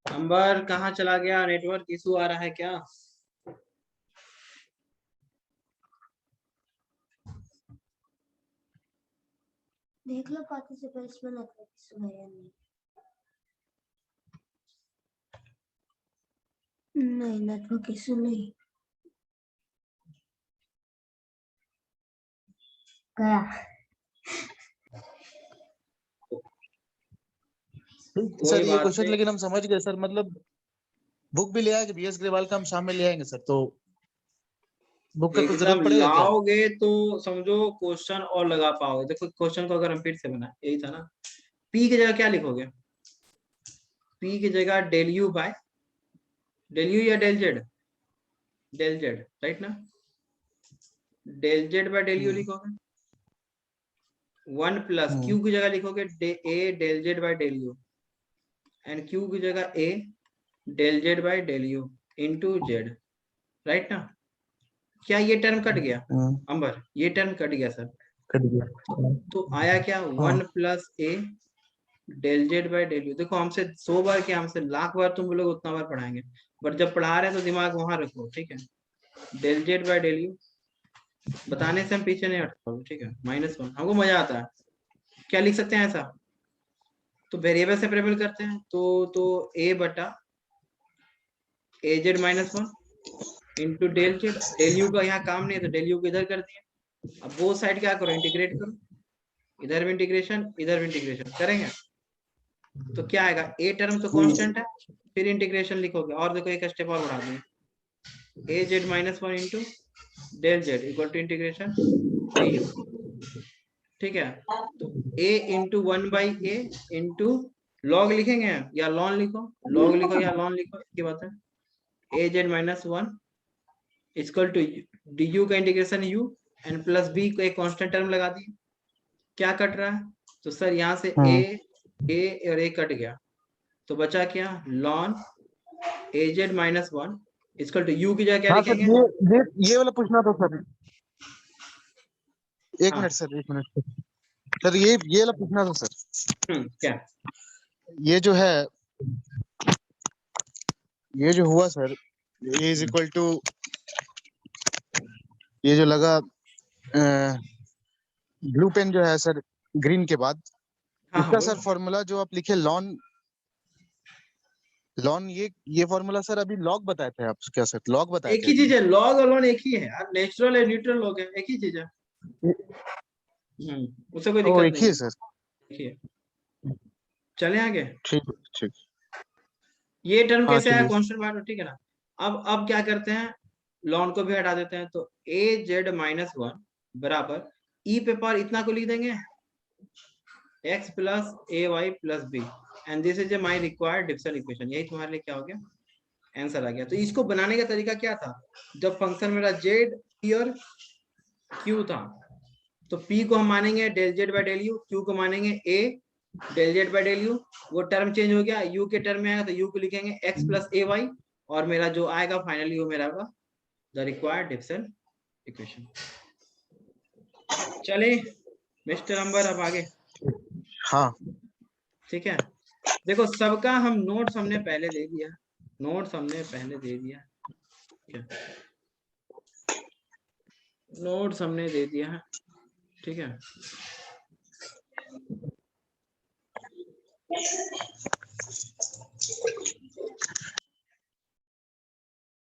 नंबर कहाँ चला गया, नेटवर्क इशू आ रहा है क्या? देख लो पार्टिसिपेंट्स में नेटवर्क इशू है या नहीं। नहीं, नेटवर्क इशू नहीं गया। सर कोई ये बात क्वेश्चन नहीं। लेकिन हम समझ गए सर, मतलब बुक भी ले आएंगे, बीएस ग्रेवाल का हम शाम में ले आएंगे सर, तो बुक का कुछ एकदम जरूरत पड़ेगा क्या? लाओगे तो समझो क्वेश्चन और लगा पाओगे। देखो क्वेश्चन को अगर हम फिर से बना, यही था ना, p की जगह क्या लिखोगे, p की जगह del u by del u या del z, del z, right ना। Del z by del u hmm. लिखोगे, 1 प्लस हम्म। क्यू की जगह लिखोगे a del z by del u, and q की जगह a del z by del u into z, right ना। क्या ये टर्म कट गया हम्म। अंबर? ये टर्म कट गया सर। कट गया। तो आया क्या, हाँ 1 plus A del z by del u. देखो हमसे 100 बार क्या, हमसे लाख बार तुम लोग उतना बार पढ़ाएंगे, बट जब पढ़ा रहे हैं तो दिमाग वहां रखो, ठीक है। Del z by del u, बताने से हम पीछे नहीं हटते, ठीक है। -1, हमको मजा आता है। क्या लिख सकते हैं ऐसा, तो वेरिएबल सेपरेबल करते हैं, तो ए बटा a z -1 into del z. Del u का यहाँ काम नहीं है तो डेल यू को इधर कर दिए। अब वो साइड क्या करो, इंटीग्रेट करो, इधर भी इंटीग्रेशन इधर भी इंटीग्रेशन करेंगे तो क्या आएगा, ए टर्म तो कांस्टेंट है, फिर इंटीग्रेशन लिखोगे, और देखो एक स्टेप और बढ़ा दिए, a z -1 into del z equal to integration d u, ठीक है। तो a into 1/a into log लिखेंगे या लॉन लिखो, लॉग लिखो या लॉन लिखो, इसकी बात है। A z -1 equal to d u का integration u and plus b को एक कांस्टेंट टर्म लगा दिए। क्या कट रहा है, तो सर यहाँ से a और a कट गया, तो बचा क्या, ln a z -1 equal to u की जगह क्या हाँ सर, लिखेंगे। ये वाला पूछना था सर। एक हाँ मिनट सर, एक मिनट सर, ये वाला पूछना था सर। क्या, ये जो है, ये जो हुआ sir, a is equal to, ये जो लगा ब्लू पेन जो है सर ग्रीन के बाद, हाँ इसका हाँ सर फॉर्मूला जो आप लिखे लॉन, लॉन ये फॉर्मूला सर अभी लॉग बताए थे आप, क्या सर लॉग बताए एक थे ही चीज अभी? है, लॉग और लॉन एक ही है यार, नेचुरल है न्यूट्रल लॉग है, एक ही चीज है। उससे कोई ओ दिक्कत एक नहीं ही है, है सर। एक ही है। चले आगे, ठीक ठीक। ये टर्म हाँ कैसे आया, चलिए। कांस्टेंट पार्ट, ठीक है ना। अब क्या करते हैं, लॉन को भी हटा देते हैं, तो ए जेड -1 बराबर ई पे पावर इतना को लिख देंगे, x plus a y plus b, and this is my required differential equation. यही तुम्हारे लिए क्या हो गया, आंसर आ गया। तो इसको बनाने का तरीका क्या था, जब फंक्शन मेरा जेड पी और क्यू था, तो p को हम मानेंगे del z by del u, q को मानेंगे a del z by del u. वो टर्म चेंज हो गया, u के टर्म में आएगा तो u को लिखेंगे x प्लस ए वाई, और मेरा जो आएगा फाइनली वो मेरा होगा द रिक्वायर्ड डिफरेंशियल इक्वेशन। चले मिस्टर अंबर अब आगे, हाँ ठीक है। देखो सबका हम नोट्स हमने पहले दे दिया, नोट्स हमने पहले दे दिया, ठीक है, नोट्स हमने दे दिया है, ठीक है।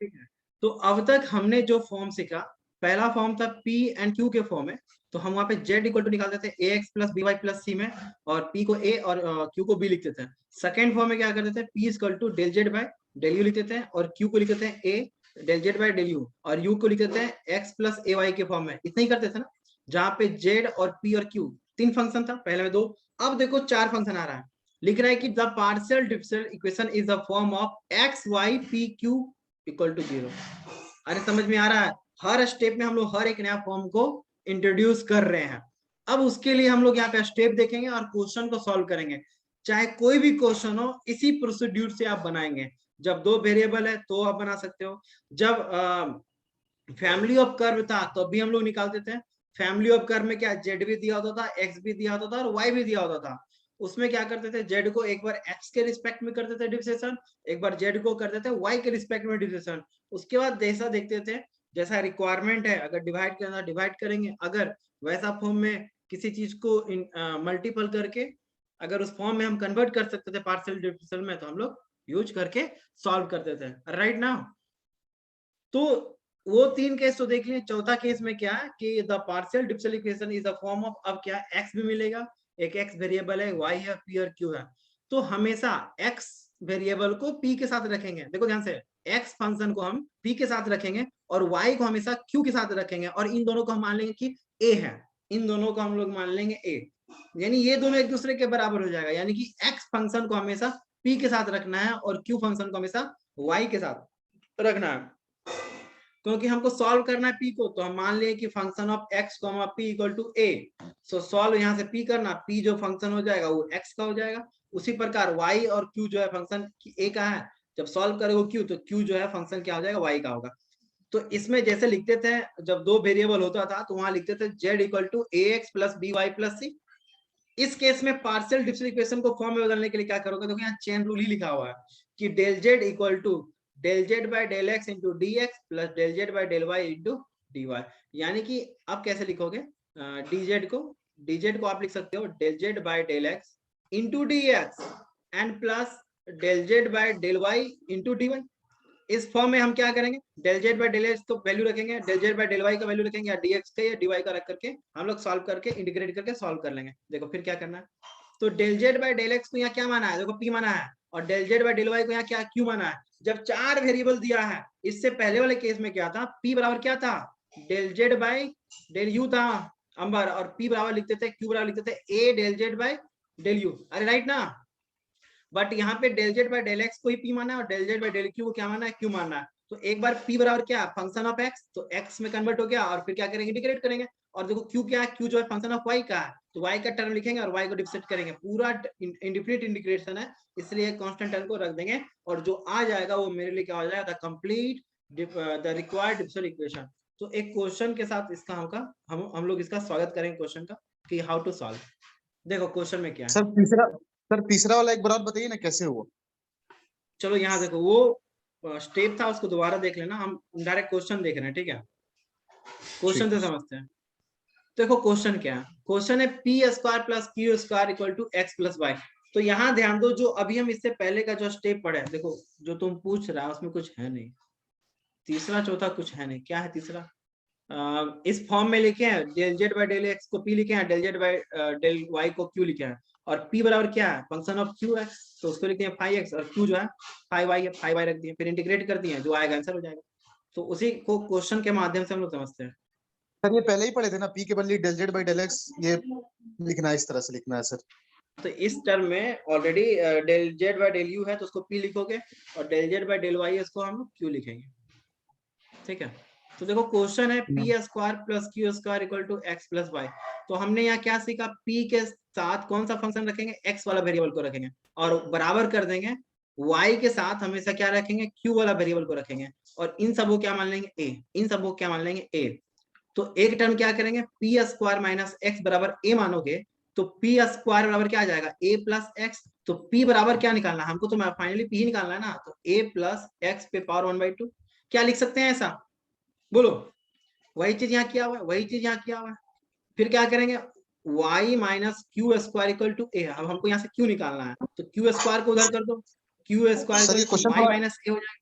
ठीक है, तो अब तक हमने जो फॉर्म सीखा, पहला फॉर्म था P एंड Q के फॉर्म में, तो हम वहां पे Z इक्वल टू निकालते थे ax plus by plus c में, और P को a और Q को b लिखते थे। सेकेंड फॉर्म में क्या करते थे, P equal to del z by del u लिखते थे, और Q को लिखते थे a del z by del u, और U को लिखते थे x प्लस ए वाई के फॉर्म में। इतना ही करते थे ना, जहाँ पे Z और P और Q 3 फंक्शन था, पहले में 2, अब देखो 4 फंक्शन आ रहा है। लिख रहा है कि the partial differential equation is the form of x y p q equal to 0। अरे समझ में आ रहा है, हर स्टेप में हम लोग हर एक नया फॉर्म को इंट्रोड्यूस कर रहे हैं। अब उसके लिए हम लोग यहाँ पे स्टेप देखेंगे और क्वेश्चन को सॉल्व करेंगे, चाहे कोई भी क्वेश्चन हो, इसी प्रोसीड्यूर से आप बनाएंगे। जब 2 वेरिएबल है तो आप बना सकते हो, जब फैमिली ऑफ कर्व था तो भी हम लोग निकालते थे। फैमिली ऑफ कर्व में क्या, जेड भी दिया होता था, एक्स भी दिया होता था और वाई भी दिया होता था। उसमें क्या करते थे, जेड को एक बार एक्स के रिस्पेक्ट में करते थे डिफरेंशिएशन, एक बार जेड को करते थे वाई के रिस्पेक्ट में डिफरेंशिएशन। उसके बाद जैसा देखते थे, जैसा रिक्वायरमेंट है, अगर डिवाइड करना डिवाइड करेंगे, अगर वैसा फॉर्म में किसी चीज को मल्टीपल करके अगर उस फॉर्म में हम कन्वर्ट कर सकते थे पार्शियल डिफरेंशियल में, तो हम लोग यूज करके सॉल्व करते थे, राइट ना। तो वो 3 केस तो देख लिए, चौथा केस में क्या है कि the partial differential equation is the form of, अब क्या x भी मिलेगा, एक x वेरिएबल है, y है, p और q है, तो हमेशा x वेरिएबल को p के साथ रखेंगे। देखो ध्यान से, x फंक्शन को हम p के साथ रखेंगे और y को हमेशा q के साथ रखेंगे, और इन दोनों को हम मान लेंगे कि a है, इन दोनों को हम लोग मान लेंगे a, यानी ये दोनों एक दूसरे के बराबर हो जाएगा। यानी कि x फंक्शन को हमेशा p के साथ रखना है और q फंक्शन को हमेशा y के साथ रखना है। क्योंकि हमको सॉल्व करना है पी को, तो हम मान लिए कि function of x comma p equal to a. So solve यहाँ से पी करना, पी जो फंक्शन हो जाएगा वो एक्स का हो जाएगा। उसी प्रकार वाई और क्यू जो है फंक्शन ए का है, जब सॉल्व करोगे क्यू तो क्यू जो है फंक्शन क्या हो जाएगा, वाई का होगा। तो इसमें जैसे लिखते थे जब दो वेरिएबल होता था तो वहां लिखते थे z equal to a x plus b y plus c. इस केस में पार्शियल डिफरेंशियल इक्वेशन को फॉर्म में बदलने के लिए क्या करोगे, देखो यहाँ चेन रूल ही लिखा हुआ है कि del z equal to del z by del x into d x plus del z by del y into d y. यानी कि आप कैसे लिखोगे, डीजेड को आप लिख सकते हो del z by del x into d x and plus del z by del y into d y. इस फॉर्म में हम क्या करेंगे, del z by del x को वैल्यू रखेंगे, del z by del y का वैल्यू रखेंगे, या डीएक्स का या डीवाई का रख करके हम लोग सॉल्व करके इंटीग्रेट करके सॉल्व कर लेंगे। देखो फिर क्या करना है, तो del z by del x को यहाँ क्या माना है, देखो पी माना है, और del z by del y को यहाँ क्या क्यू माना है। जब चार वेरिएबल दिया है, इससे पहले वाले केस में क्या था, पी बराबर क्या था, del z by del u था अंबर, और पी बराबर लिखते थे, क्यू बराबर लिखते थे a del z by del u, अरे राइट ना। बट यहाँ पे del z by del x को ही पी माना है और del z by del q को क्या माना है, क्यू माना है। तो एक बार पी बराबर क्या, फंक्शन ऑफ एक्स, तो एक्स में कन्वर्ट हो गया, और फिर क्या करेंगे, इंटीग्रेट करेंगे। और देखो क्यू क्या है, क्यू जो है फंक्शन ऑफ वाई का है, तो वाई का टर्म लिखेंगे और वाई को डिफरेंशिएट करेंगे। पूरा इंडिफिनिट इंटीग्रेशन है, इसलिए कांस्टेंट टर्म को रख देंगे, और जो आ जाएगा वो मेरे लिए क्या हो जाएगा, the complete the required differential equation. तो एक क्वेश्चन के साथ इसका हम लोग इसका स्वागत करेंगे क्वेश्चन का, कि हाउ टू सॉल्व। देखो क्वेश्चन में क्या है, सर तीसरा वाला एक बार और बताइए ना कैसे हुआ। चलो यहाँ देखो, वो स्टेप था उसको दोबारा देख लेना, हम डायरेक्ट क्वेश्चन देख रहे हैं, ठीक है, क्वेश्चन से समझते हैं। देखो क्वेश्चन क्या है, क्वेश्चन है p square plus q square equal to x plus y. तो यहाँ ध्यान दो, जो अभी हम इससे पहले का जो स्टेप पढ़े, देखो जो तुम पूछ रहा है उसमें कुछ है नहीं, तीसरा चौथा कुछ है नहीं, क्या है तीसरा, इस फॉर्म में लिखे हैं del z by del x को पी लिखे हैं, del z by del y को क्यू लिखे हैं, और पी बराबर क्या है, फंक्शन ऑफ क्यू एक्स, तो उसको लिखते हैं फाइव एक्स, और क्यू जो है फाइव वाई है, फाइव वाई रख दिए, फिर इंटीग्रेट कर दिए, जो आएगा आंसर हो जाएगा। तो उसी को क्वेश्चन के माध्यम से हम लोग समझते हैं। सर ये पहले ही पढ़े थे ना, पी के बदले del z by del x, ये लिखना है, इस तरह से लिखना है सर। तो इस टर्म में already del z by del u है, तो उसको पी लिखोगे, और del z by del y है उसको हम लोग क्यू लिखेंगे, ठीक है। तो देखो क्वेश्चन है p square plus q square equal to x plus y. तो हमने यहाँ क्या सीखा, पी के साथ कौन सा फंक्शन रखेंगे, एक्स वाला वेरिएबल को रखेंगे, और बराबर कर देंगे y के साथ हमेशा क्या रखेंगे, q वाला वेरिएबल को रखेंगे, और इन सबको क्या मान लेंगे a, इन सबको क्या मान लेंगे a। तो एक टर्म क्या करेंगे, पी स्क्वायर माइनस एक्स बराबर a मानोगे, तो पी स्क्वायर बराबर क्या आ जाएगा, a प्लस एक्स। तो p बराबर क्या निकालना है हमको, तो फाइनली p ही निकालना है ना, तो a प्लस एक्स पे पावर 1/2। क्या लिख सकते हैं ऐसा, बोलो, वही चीज यहाँ किया हुआ है, वही चीज यहाँ किया हुआ है। फिर क्या करेंगे, y minus q square equal to a. अब हमको यहाँ से क्यू निकालना है, तो क्यू स्क्वायर को उधर कर दो, क्यू स्क्वायर सर ये equal to question y minus a हो जाएगा।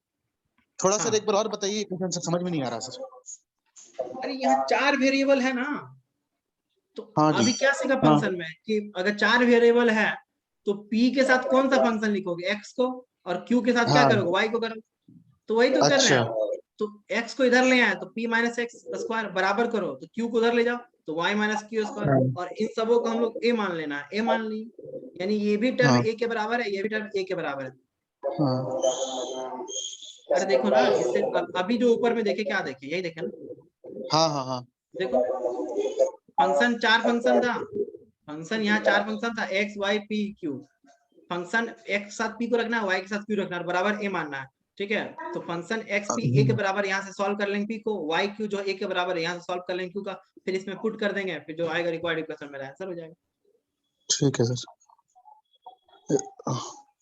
थोड़ा हाँ। सर एक बार और बताइए, क्वेश्चन सर समझ में नहीं आ रहा सर। अरे यहाँ चार वेरिएबल है ना, तो हाँ जी। अभी क्या सीखा हाँ। फंक्शन में कि अगर चार वेरिएबल है तो p के साथ कौन सा फंक्शन लिखोगे, x को, और q के साथ क्या हाँ। करोगे, y को करोगे। तो वही तो कर रहे अच्छा। हैं, तो x को इधर ले आए तो p माइनस एक्स स्क्वायर बराबर करो, तो q को उधर ले जाओ तो y माइनस क्यू स्क्वायर, और इन सबों को हम लोग a मान लेना है, a मान ली, यानी ये भी टर्म हाँ। a के बराबर है, ये भी टर्म a के बराबर है। हाँ। अरे देखो ना, इससे अभी जो ऊपर में देखे, क्या देखे, यही देखे ना, हाँ। हाँ। हाँ। देखो फंक्शन चार फंक्शन था, फंक्शन यहाँ चार फंक्शन था, x y p q. Function x के साथ p को रखना है, y के साथ q रखना है, बराबर a मानना है, ठीक है। तो फंक्शन x p a के बराबर यहाँ से सॉल्व कर लेंगे p को, y q जो a के बराबर है यहाँ से सॉल्व कर लेंगे q का, फिर इसमें पुट कर देंगे, फिर जो आएगा रिक्वायर्ड इक्वेशन मेरा आंसर हो जाएगा। ठीक है सर।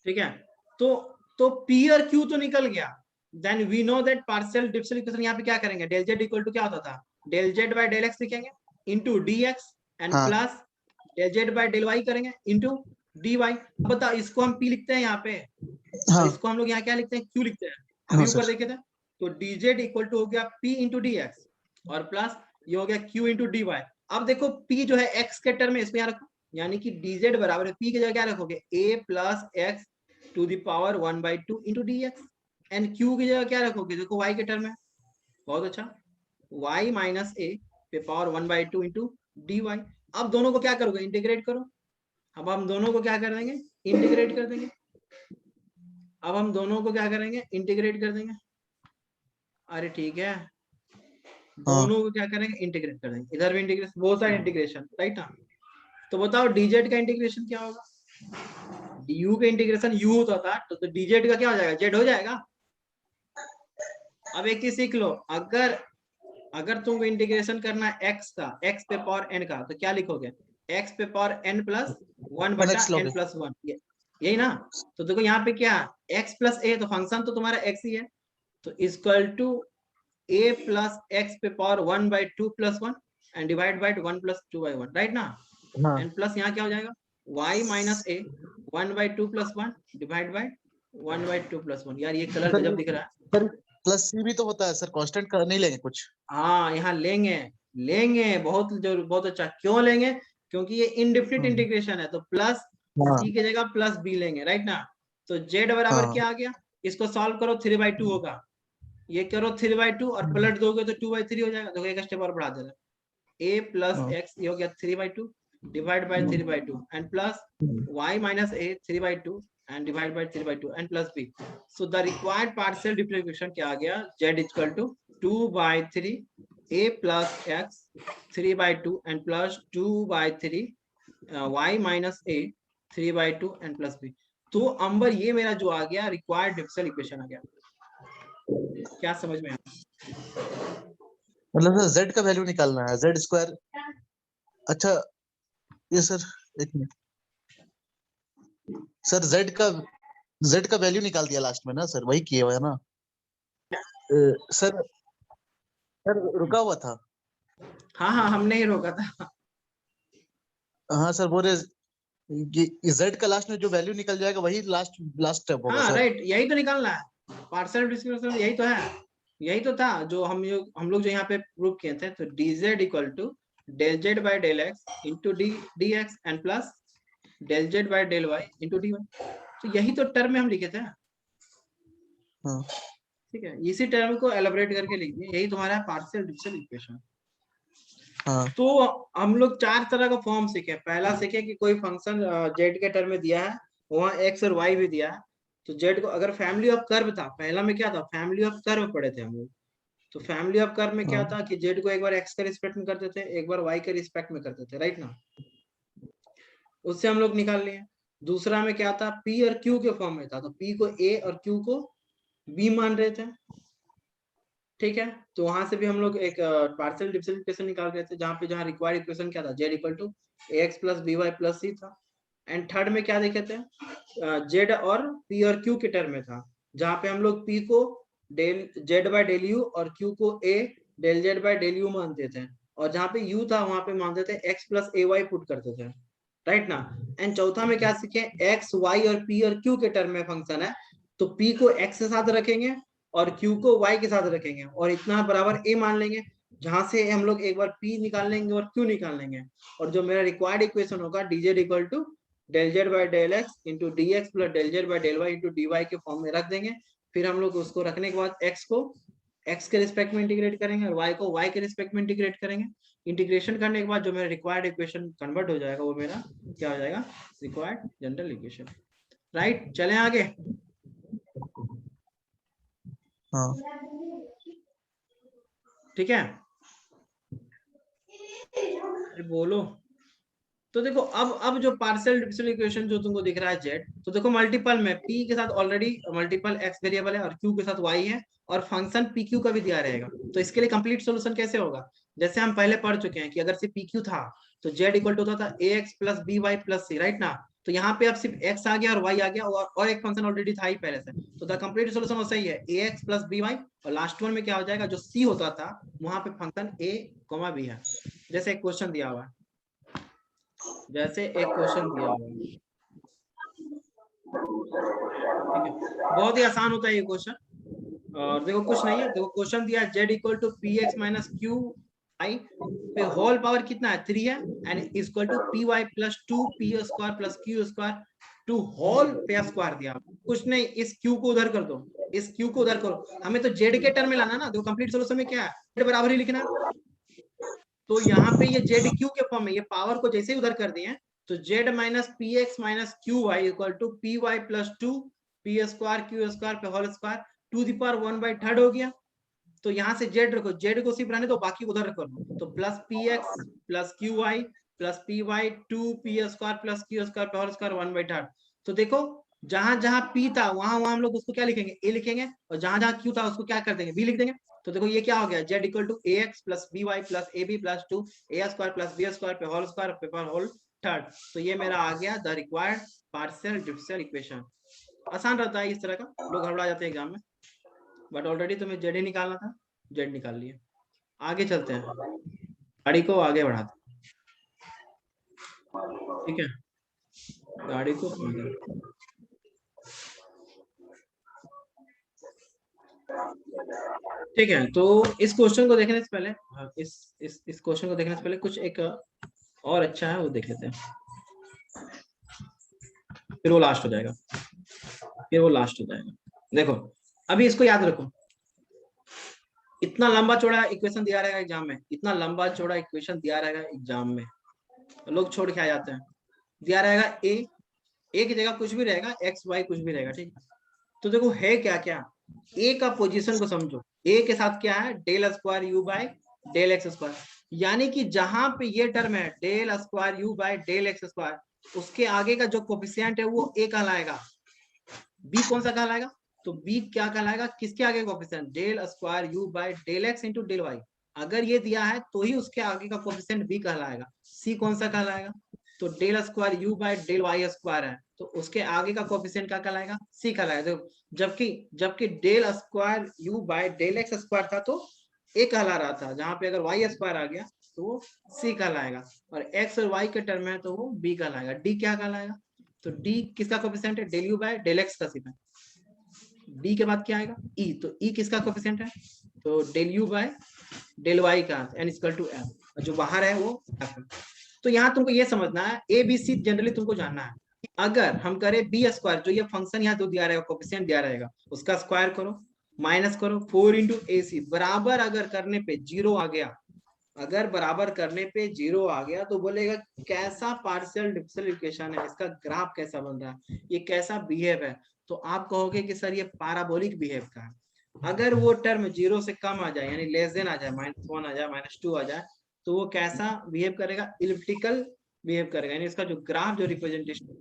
ठीक है, तो p और q तो निकल गया, then we know that partial differential equation यहाँ पे क्या करेंगे, डेल z इक्वल टू क्या होता था, del z by del x लिखेंगे इनटू dx एंड हाँ। Plus del z by del y करेंगे इनटू dy। अब बताओ, इसको हम p लिखते हैं यहाँ पे, हाँ। और इसको हम लोग यहाँ क्या लिखते हैं, q लिखते हैं। हाँ अभी ऊपर सर। देखे थे, तो dz इक्वल टू हो गया p इंटू dx, और प्लस ये हो गया q इंटू dy। अब देखो p जो है x के टर्म में, इसमें यहाँ रखो, यानी कि dz बराबर है p की जगह क्या रखोगे, a plus x to the power 1/2 into dx, and q की जगह क्या रखोगे, देखो y के टर्म में, बहुत अच्छा, y माइनस a पे पावर 1/2 इंटू dy। अब दोनों को क्या करोगे, इंटीग्रेट करो। अब हम दोनों को क्या कर देंगे, इंटीग्रेट कर देंगे। अब हम दोनों को क्या करेंगे, इंटीग्रेट कर देंगे। अरे ठीक है, दोनों को क्या करेंगे, इंटीग्रेट कर देंगे, इधर भी इंटीग्रेशन, बहुत सारे इंटीग्रेशन, राइट ना। तो बताओ dz का इंटीग्रेशन क्या होगा, du का इंटीग्रेशन u होता था, तो dz का क्या हो जाएगा, z हो जाएगा। अब एक चीज सीख लो, अगर तुमको इंटीग्रेशन करना है x का, x पे पावर n का, तो क्या लिखोगे, x पे पावर n प्लस 1 बटा n प्लस 1, यही ना। तो देखो यहाँ पे क्या, x प्लस a, तो फंक्शन तो तुम्हारा x ही है, तो equal to a plus x पे power 1 by 2 plus 1 and divide by 1 plus 2 by 1, right ना। एंड प्लस यहाँ क्या हो जाएगा, y minus a 1 by 2 plus 1 divide by 1 by 2 plus 1। यार ये कलर गजब दिख रहा है। सर प्लस सी भी तो होता है सर, कांस्टेंट कर नहीं लेंगे कुछ। हाँ यहाँ लेंगे बहुत जरूर, बहुत अच्छा। क्यों लेंगे, क्योंकि ये इनडिफिनिट इंटीग्रेशन है, तो प्लस सी की जगह प्लस बी लेंगे, राइट ना। तो z बराबर क्या आ गया, इसको सॉल्व करो 3/2 होगा, ये करो 3/2 और पलट दोगे तो 2/3 हो जाएगा। देखो एक स्टेप और बढ़ा दे रहे, a प्लस x ये हो गया 3/2 divide by 3/2 and plus y minus a 3/2 and divide by 3/2 and plus b. So the required partial differentiation क्या आ गया, z equal to 2/3 a plus x 3/2 and plus 2/3 y minus a 3/2 and plus b. तो अंबर ये मेरा जो आ गया required differential equation आ गया। क्या समझ में आया, मतलब सर z का वैल्यू निकालना है, z स्क्वायर। अच्छा ये सर एक मिनट सर, z का वैल्यू निकाल दिया लास्ट में ना सर, वही किया हुआ है ना सर। सर रुका हुआ था। हाँ हमने ही रोका था। हाँ सर बोले z का लास्ट में जो वैल्यू निकल जाएगा वही लास्ट स्टेप होगा हाँ सर। राइट, यही तो निकालना है, पार्शियल डिफरेंशियल यही तो है, यही तो था जो हम लोग जो यहाँ पे प्रूव किए थे। तो dz equal to del z by del x into d x and plus del z by del y into d y. तो यही तो टर्म में हम लिखे थे, हाँ ठीक है, इसी टर्म को एलाबोरेट करके लिख दिए, यही तुम्हारा पार्शियल डिफरेंशियल इक्वेशन। हाँ तो हम लोग 4 तरह का फॉर्म सीखे। पहला सीखे कि कोई फंक्शन जेड के टर्म में दिया है, वहाँ एक्स और वाई भी दिया है, तो जेड को अगर फैमिली ऑफ कर्व था, पहला में क्या था, फैमिली ऑफ कर्व पढ़े थे हम लोग। तो फैमिली ऑफ कर्व में क्या था कि जेड को एक बार एक्स के रिस्पेक्ट में करते थे, एक बार वाई के रिस्पेक्ट में करते थे, राइट ना। उससे हम लोग निकाल लिए। दूसरा में क्या था, पी और क्यू के फॉर्म में था, तो पी को ए और क्यू को बी मान रहे थे, ठीक है। तो वहां से भी हम लोग एक पार्शियल डिफरेंशियल इक्वेशन निकाल रहे थे, जहाँ रिक्वायर्ड इक्वेशन क्या था, z equal to ax plus by plus c था। एंड थर्ड में क्या देखे थे, z और p और q के टर्म में था, जहाँ पे हम लोग p को del z by del u और q को a del z by del u मानते थे, और जहाँ पे u था वहां पे मानते थे x प्लस ay पुट करते थे, राइट ना। एंड चौथा में क्या सीखे, x y और p और q के टर्म में फंक्शन है, तो p को x के साथ रखेंगे और q को y के साथ रखेंगे और इतना बराबर a मान लेंगे, जहां से हम लोग एक बार p निकाल लेंगे और q निकाल लेंगे। और जो मेरा रिक्वायर्ड इक्वेशन होगा dz equal to del z by del x into d x plus del z by del y into d y के फॉर्म में रख देंगे। फिर हम लोग उसको रखने के बाद x को x के रिस्पेक्ट में इंटीग्रेट करेंगे और y को y के रिस्पेक्ट में इंटीग्रेट करेंगे। इंटीग्रेशन करने के बाद जो मेरा रिक्वायर्ड इक्वेशन कन्वर्ट हो जाएगा, वो मेरा क्या हो जाएगा, रिक्वायर्ड जनरल इक्वेशन, राइट। चलें आगे। हाँ ठीक है, बोलो। तो देखो अब जो पार्शियल डिफरेंशियल इक्वेशन जो तुमको दिख रहा है जेड, तो देखो मल्टीपल में p के साथ ऑलरेडी मल्टीपल x वेरिएबल है और q के साथ y है और फंक्शन pq का भी दिया रहेगा। तो इसके लिए कंप्लीट सॉल्यूशन कैसे होगा, जैसे हम पहले पढ़ चुके हैं कि अगर सिर्फ pq था तो z इक्वल टू होता था ax plus by plus c, right ना। तो यहाँ पे अब सिर्फ x आ गया और y आ गया और एक फंक्शन ऑलरेडी था ही पहले से, तो द कंप्लीट सॉल्यूशन वो सही है ax प्लस by, और लास्ट वन में क्या हो जाएगा, जो c होता था वहां पे फंक्शन a, b है। जैसे एक क्वेश्चन दिया हुआ है, जैसे एक क्वेश्चन दिया हुआ है, ठीक है, बहुत ही आसान होता है ये क्वेश्चन। और देखो कुछ नहीं है, देखो क्वेश्चन दिया है z equal to p x minus q I पे होल पावर कितना है 3 है and equal to p y plus 2 p square plus q square to whole पे स्क्वायर दिया। कुछ नहीं, इस क्यू को उधर कर दो, इस क्यू को उधर करो, हमें तो जेड के टर्म में लाना ना। देखो कंप्लीट सॉल्यूशन में क्या है, जेड बराबर ही लिखना। तो यहाँ पे ये जेड क्यू के फॉर्म में, ये पावर को जैसे ही उधर कर दिए, तो z minus p x minus q y equal to p y plus 2 p square q square पे whole square to the power 1/3 हो गया। तो यहाँ से जेड रखो, जेड को सिर्फ रहने दो, बाकी उधर रखो। तो plus p x plus q y plus p y 2p² plus q² whole square 1/3। तो देखो जहां जहां p था वहां वहां हम लोग उसको क्या लिखेंगे, a लिखेंगे, और जहां जहां q था उसको क्या कर देंगे, b लिख देंगे। तो देखो ये क्या हो गया, z equal to ax plus by plus ab plus 2a² plus b² पे होल स्क्वायर पे होल थर्ड। तो ये मेरा आ गया the required partial differential equation. आसान रहता है इस तरह का, लोग घबरा जाते हैं एग्जाम में, बट ऑलरेडी तुम्हें जेड ही निकालना था, जेड निकाल लिए। आगे चलते हैं, गाड़ी को आगे बढ़ाते हैं, ठीक है, गाड़ी को आगे। ठीक है, तो इस क्वेश्चन को देखने से पहले इस क्वेश्चन को देखने से पहले कुछ एक और अच्छा है वो देख लेते हैं, फिर वो लास्ट हो जाएगा, फिर वो लास्ट हो जाएगा। देखो अभी इसको याद रखो, इतना लंबा चौड़ा इक्वेशन दिया रहेगा एग्जाम में, इतना लंबा चौड़ा इक्वेशन दिया रहेगा एग्जाम में, लोग छोड़ के आ जाते हैं। दिया रहेगा ए की जगह कुछ भी रहेगा, एक्स वाई कुछ भी रहेगा, ठीक। तो देखो है क्या क्या, ए का पोजीशन को समझो, ए के साथ क्या है, del square u by del x square, यानी कि जहां पे ये टर्म है del square u by del x square, उसके आगे का जो कोफिशिएंट है वो ए कहलाएगा। बी कौन सा कहलाएगा, तो बी क्या कहलाएगा, किसके आगे coefficient, del square u by del x into del y. अगर ये दिया है तो ही उसके आगे का कोफिशिएंट बी कहलाएगा। सी कौन सा कहलाएगा, तो del square u by del y square है, तो उसके आगे का कोफिशिएंट क्या कहलाएगा, सी कहलाएगा। जबकि del square u by del x square था तो ए कहला रहा था, जहां पे अगर वाई स्क्वायर आ गया तो वो सी कहलाएगा, और एक्स और वाई के टर्म में तो वो बी कहलाएगा। डी क्या कहलाएगा, तो डी किसका कोफिशिएंट है, del u by del x का सिर्फ है। डी के बाद क्या आएगा, ई, तो ई किसका कोफिशिएंट है, तो del u by del y का, एन इक्वल टू एफ, जो बाहर है वो एफ है। तो यहाँ तुमको ये समझना है, ए बी सी जनरली तुमको जानना है। अगर हम करें बी स्क्वायर, जो ये फंक्शन यहाँ जो दिया रहेगा, कोफिशिएंट दिया रहेगा, उसका स्क्वायर करो, माइनस करो 4 इंटू ए सी, बराबर अगर करने पे जीरो आ गया, अगर बराबर करने पे जीरो आ गया तो बोलेगा कैसा पार्शियल डिफरेंशियल इक्वेशन है, इसका ग्राफ कैसा बन रहा है, ये कैसा बिहेव है। तो आप कहोगे कि सर ये पैराबोलिक बिहेव का है। अगर वो टर्म जीरो से कम आ जाए, यानी लेस देन आ जाए, -1 आ जाए, -2 आ जाए, तो वो कैसा बिहेव करेगा, इलिप्टिकल बिहेव करेगा, यानी इसका जो ग्राफ जो रिप्रेजेंटेशन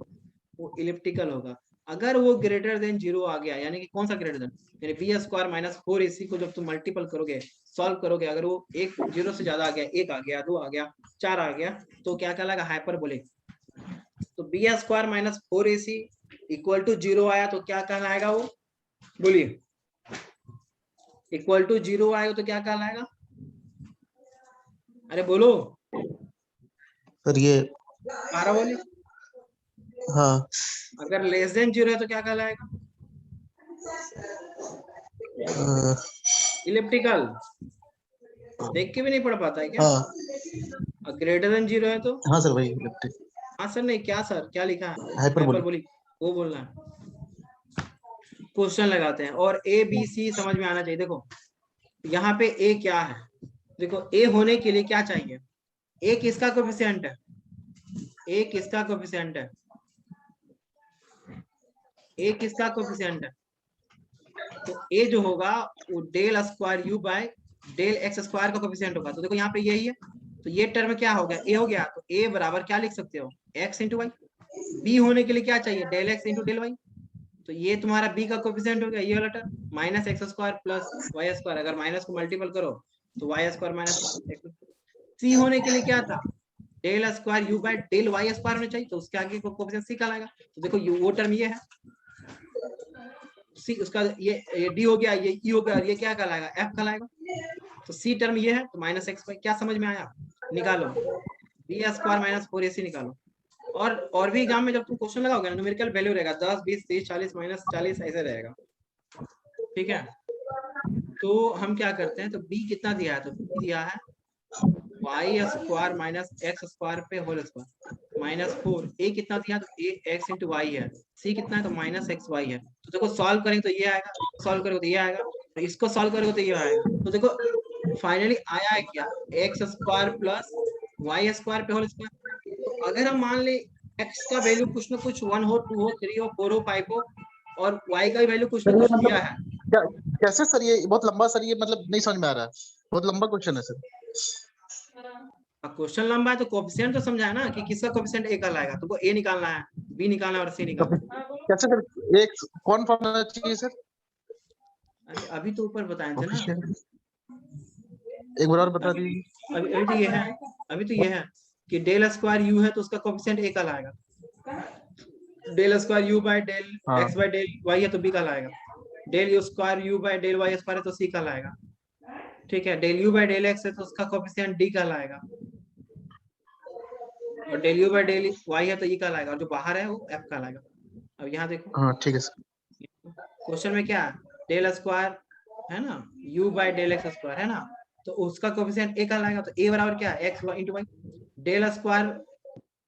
वो इलिप्टिकल होगा। अगर वो ग्रेटर देन जीरो आ गया, यानी कि कौन सा ग्रेटर देन, यानी बी स्क्वायर माइनस 4ac को जब तुम मल्टीपल करोगे, सॉल्व करोगे, अगर वो एक जीरो से ज्यादा आ गया, 1 आ गया, 2 आ गया, 4 आ गया, तो क्या कहलाएगा, हाइपरबोलिक। तो b square minus 4ac equal to zero आया तो क्या कहलाएगा वो, बोलिए, इक्वल टू जीरो आएगा तो क्या कहलाएगा, अरे बोलो सर ये पैराबोलिक। हाँ अगर लेस देन जीरो है तो क्या कहलाएगा, इलिप्टिकल। देख के भी नहीं पढ़ पाता है क्या, हाँ ग्रेटर देन जीरो है तो, हाँ सर वही इलिप्टिक हाँ सर, नहीं क्या सर, क्या लिखा है, हाइपरबोलिक हाइपरबोलिक, वो बोलना है। क्वेश्चन लगाते हैं, और ए बी सी समझ में आना चाहिए। देखो यहाँ पे ए क्या है, देखो ए होने के लिए क्या चाहिए, ए किसका कोफिशिएंट है, ए किसका कोफिशिएंट है, ए किसका कोफिशिएंट है, तो ए जो होगा वो del square u by del x square का कोफिशिएंट होगा। तो देखो यहाँ पे यही है, तो ये टर्म क्या हो गया, ए हो गया, तो ए बराबर क्या लिख सकते हो, एक्स इंटू वाई। बी होने के लिए क्या चाहिए, del x into del y, तो ये तुम्हारा बी का कोफिशिएंट हो गया, ये वाला term minus x square plus y square, अगर माइनस को मल्टीपल करो तो y square minus x. C होने के लिए क्या था, del square u by del y square होना चाहिए, तो उसके आगे कोफिशिएंट सी का आएगा। तो देखो वो टर्म ये है, सी उसका ये डी हो गया, ये ई हो गया, और ये क्या कहलाएगा, एफ कहलाएगा। तो सी टर्म ये है, तो माइनस एक्स वाई, क्या समझ में आया, निकालो बी स्क्वायर माइनस 4ac निकालो। और भी एग्जाम में जब तुम क्वेश्चन लगाओगे ना, न्यूमेरिकल वैल्यू रहेगा 10 20 30 40 माइनस 40 ऐसे रहेगा, ठीक है। तो हम क्या करते हैं, तो बी कितना दिया है, तो बी दिया है y square minus x square पे होल स्क्वायर -4। ए कितना दिया, तो ए एक्स इंटू वाई है, सी कितना है, तो माइनस एक्स वाई है। तो देखो सॉल्व करेंगे तो ये आएगा, सॉल्व करोगे तो ये आएगा, तो इसको सॉल्व करोगे तो ये आएगा। तो देखो फाइनली आया है क्या, x square plus y square पे होल स्क्वायर। तो अगर हम मान ले एक्स का वैल्यू कुछ ना कुछ 1 हो 2 हो 3 हो 4 हो 5 हो, और वाई का वैल्यू कुछ ना कुछ दिया है, कैसे सर, ये बहुत लंबा सर, ये मतलब नहीं समझ में आ रहा है, बहुत लंबा क्वेश्चन है सर। क्वेश्चन लंबा है तो कोएफिशिएंट तो समझा है ना कि किसका कोएफिशिएंट ए का लाएगा, तुमको ए निकालना है, बी निकालना है और सी निकालना है। कैसे सर, एक कौन फॉर्मूला चाहिए सर? अरे अभी तो ऊपर बताए थे ना। एक बार और बता दीजिए। अभी तो ये है, अभी तो ये है कि डेल स्क्वायर यू है तो उसका कोएफिशिएंट ए का लाएगा, del square u by del हाँ। एक्स बाय डेल वाई है तो बी का लाएगा, del u square u by del y square है तो सी का लाएगा, ठीक है। Del u by del x है तो उसका कोएफिशिएंट डी का लाएगा, और del u by del y है तो ई का लाएगा, और जो बाहर है वो एफ का लाएगा। अब यहाँ देखो हाँ ठीक है सर। क्वेश्चन में क्या है, डेल स्क्वायर है ना, u by del x square है ना, तो उसका कोएफिशिएंट a का लाएगा, तो a बराबर क्या है, x into y, del square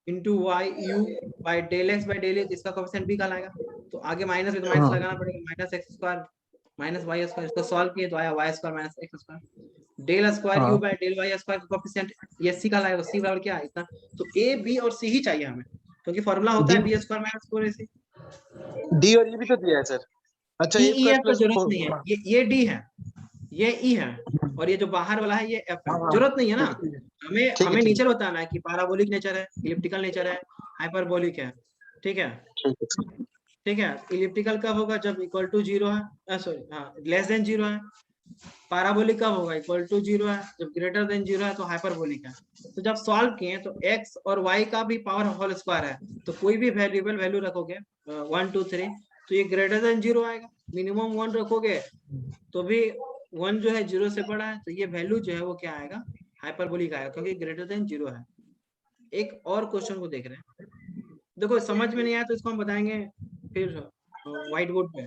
into y u by del x by del x, इसका कोएफिशिएंट b का लाएगा, तो आगे माइनस में तो माइनस हाँ। लगाना पड़ेगा, minus x square minus y square, इसको सॉल्व किए तो आया y square minus x square, del square हाँ। u by del y square का कोएफिशिएंट ये c का लाएगा, c बराबर क्या है इतना, तो a b और c ही चाहिए हमें, क्योंकि फॉर्मूला होता है b square minus 4ac। D और ये भी तो दिया है सर। अच्छा, ई ए ई स्क्वायर एफ तो प्लस जरूरत नहीं है, ये डी है, ये ई है, और ये जो बाहर वाला है ये एफ है, हाँ। जरूरत नहीं है ना। ठीक है हमें ठीक हमें है नेचर बताना है कि पैराबोलिक नेचर है, इलिप्टिकल नेचर है, हाइपरबोलिक है, ठीक है। ठीक है। ठीक है, इलिप्टिकल कब होगा, जब इक्वल टू जीरो है, सॉरी हाँ लेस देन जीरो है। पैराबोलिक कब होगा, इक्वल टू जीरो है, जब ग्रेटर देन जीरो है तो हाइपरबोलिक है। तो जब सॉल्व किए तो x और y का भी पावर होल स्क्वायर है, तो कोई भी वेरिएबल वैल्यू रखोगे 1 2 3 तो ये ग्रेटर देन जीरो आएगा, मिनिमम 1 रखोगे तो भी 1 जो है जीरो से बड़ा है, तो ये वैल्यू जो है वो क्या आएगा, हाइपरबोलिक आएगा, क्योंकि ग्रेटर देन जीरो है। एक और क्वेश्चन को देख रहे हैं, देखो समझ में नहीं आया तो इसको हम बताएंगे फिर व्हाइट बोर्ड पे।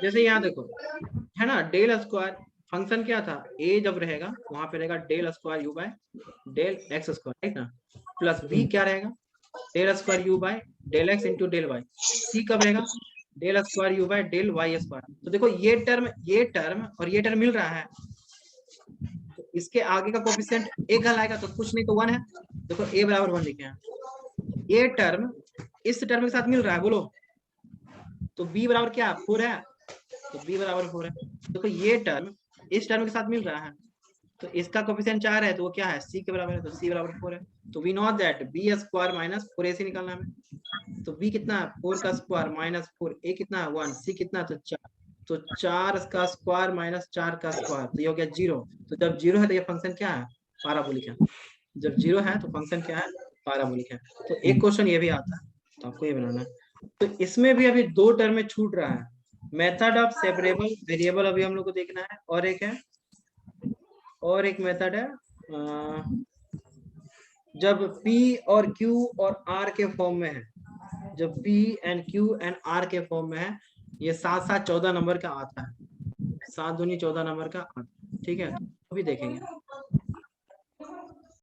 जैसे यहाँ देखो है ना, डेल स्क्वायर फंक्शन क्या था, a जब रहेगा वहां पे रहेगा del square u by del x square, right ना, प्लस b क्या रहेगा, del square u by del x into del y, c कब रहेगा, del square u by del y square. तो देखो ये टर्म और ये टर्म मिल रहा है, तो इसके आगे का कोएफिशिएंट a का लाएगा तो कुछ नहीं तो 1 है, देखो a बराबर 1 लिखे हैं, ये टर्म इस टर्म के साथ मिल रहा है, बोलो तो b बराबर क्या 4 है, तो b बराबर 4 है। देखो ये टर्म इस टर्म के साथ मिल रहा है, तो इसका कोएफिशिएंट 4 है तो वो क्या है, c के बराबर है, तो c बराबर 4 है। तो we know that b square minus 4ac निकालना है हमें, तो b कितना है 4 का स्क्वायर माइनस 4, a कितना है 1, c कितना है तो 4, तो 4 का स्क्वायर माइनस 4 का स्क्वायर, तो ये हो गया 0। तो जब 0 है तो ये फंक्शन क्या है, पैराबोलिक है, जब 0 है तो फंक्शन क्या है, पैराबोलिक है। तो एक क्वेश्चन ये भी आता है, तो आपको ये बनाना है। तो इसमें भी अभी दो टर्म में छूट रहा है, मेथड ऑफ सेपरेबल वेरिएबल अभी हम लोग को देखना है, और एक मेथड है जब p और q और r के फॉर्म में है, जब p and q and r के फॉर्म में है, ये 7 7 14 नंबर का आता है, 7 दूनी 14 नंबर का आता है, ठीक है, तो भी देखेंगे।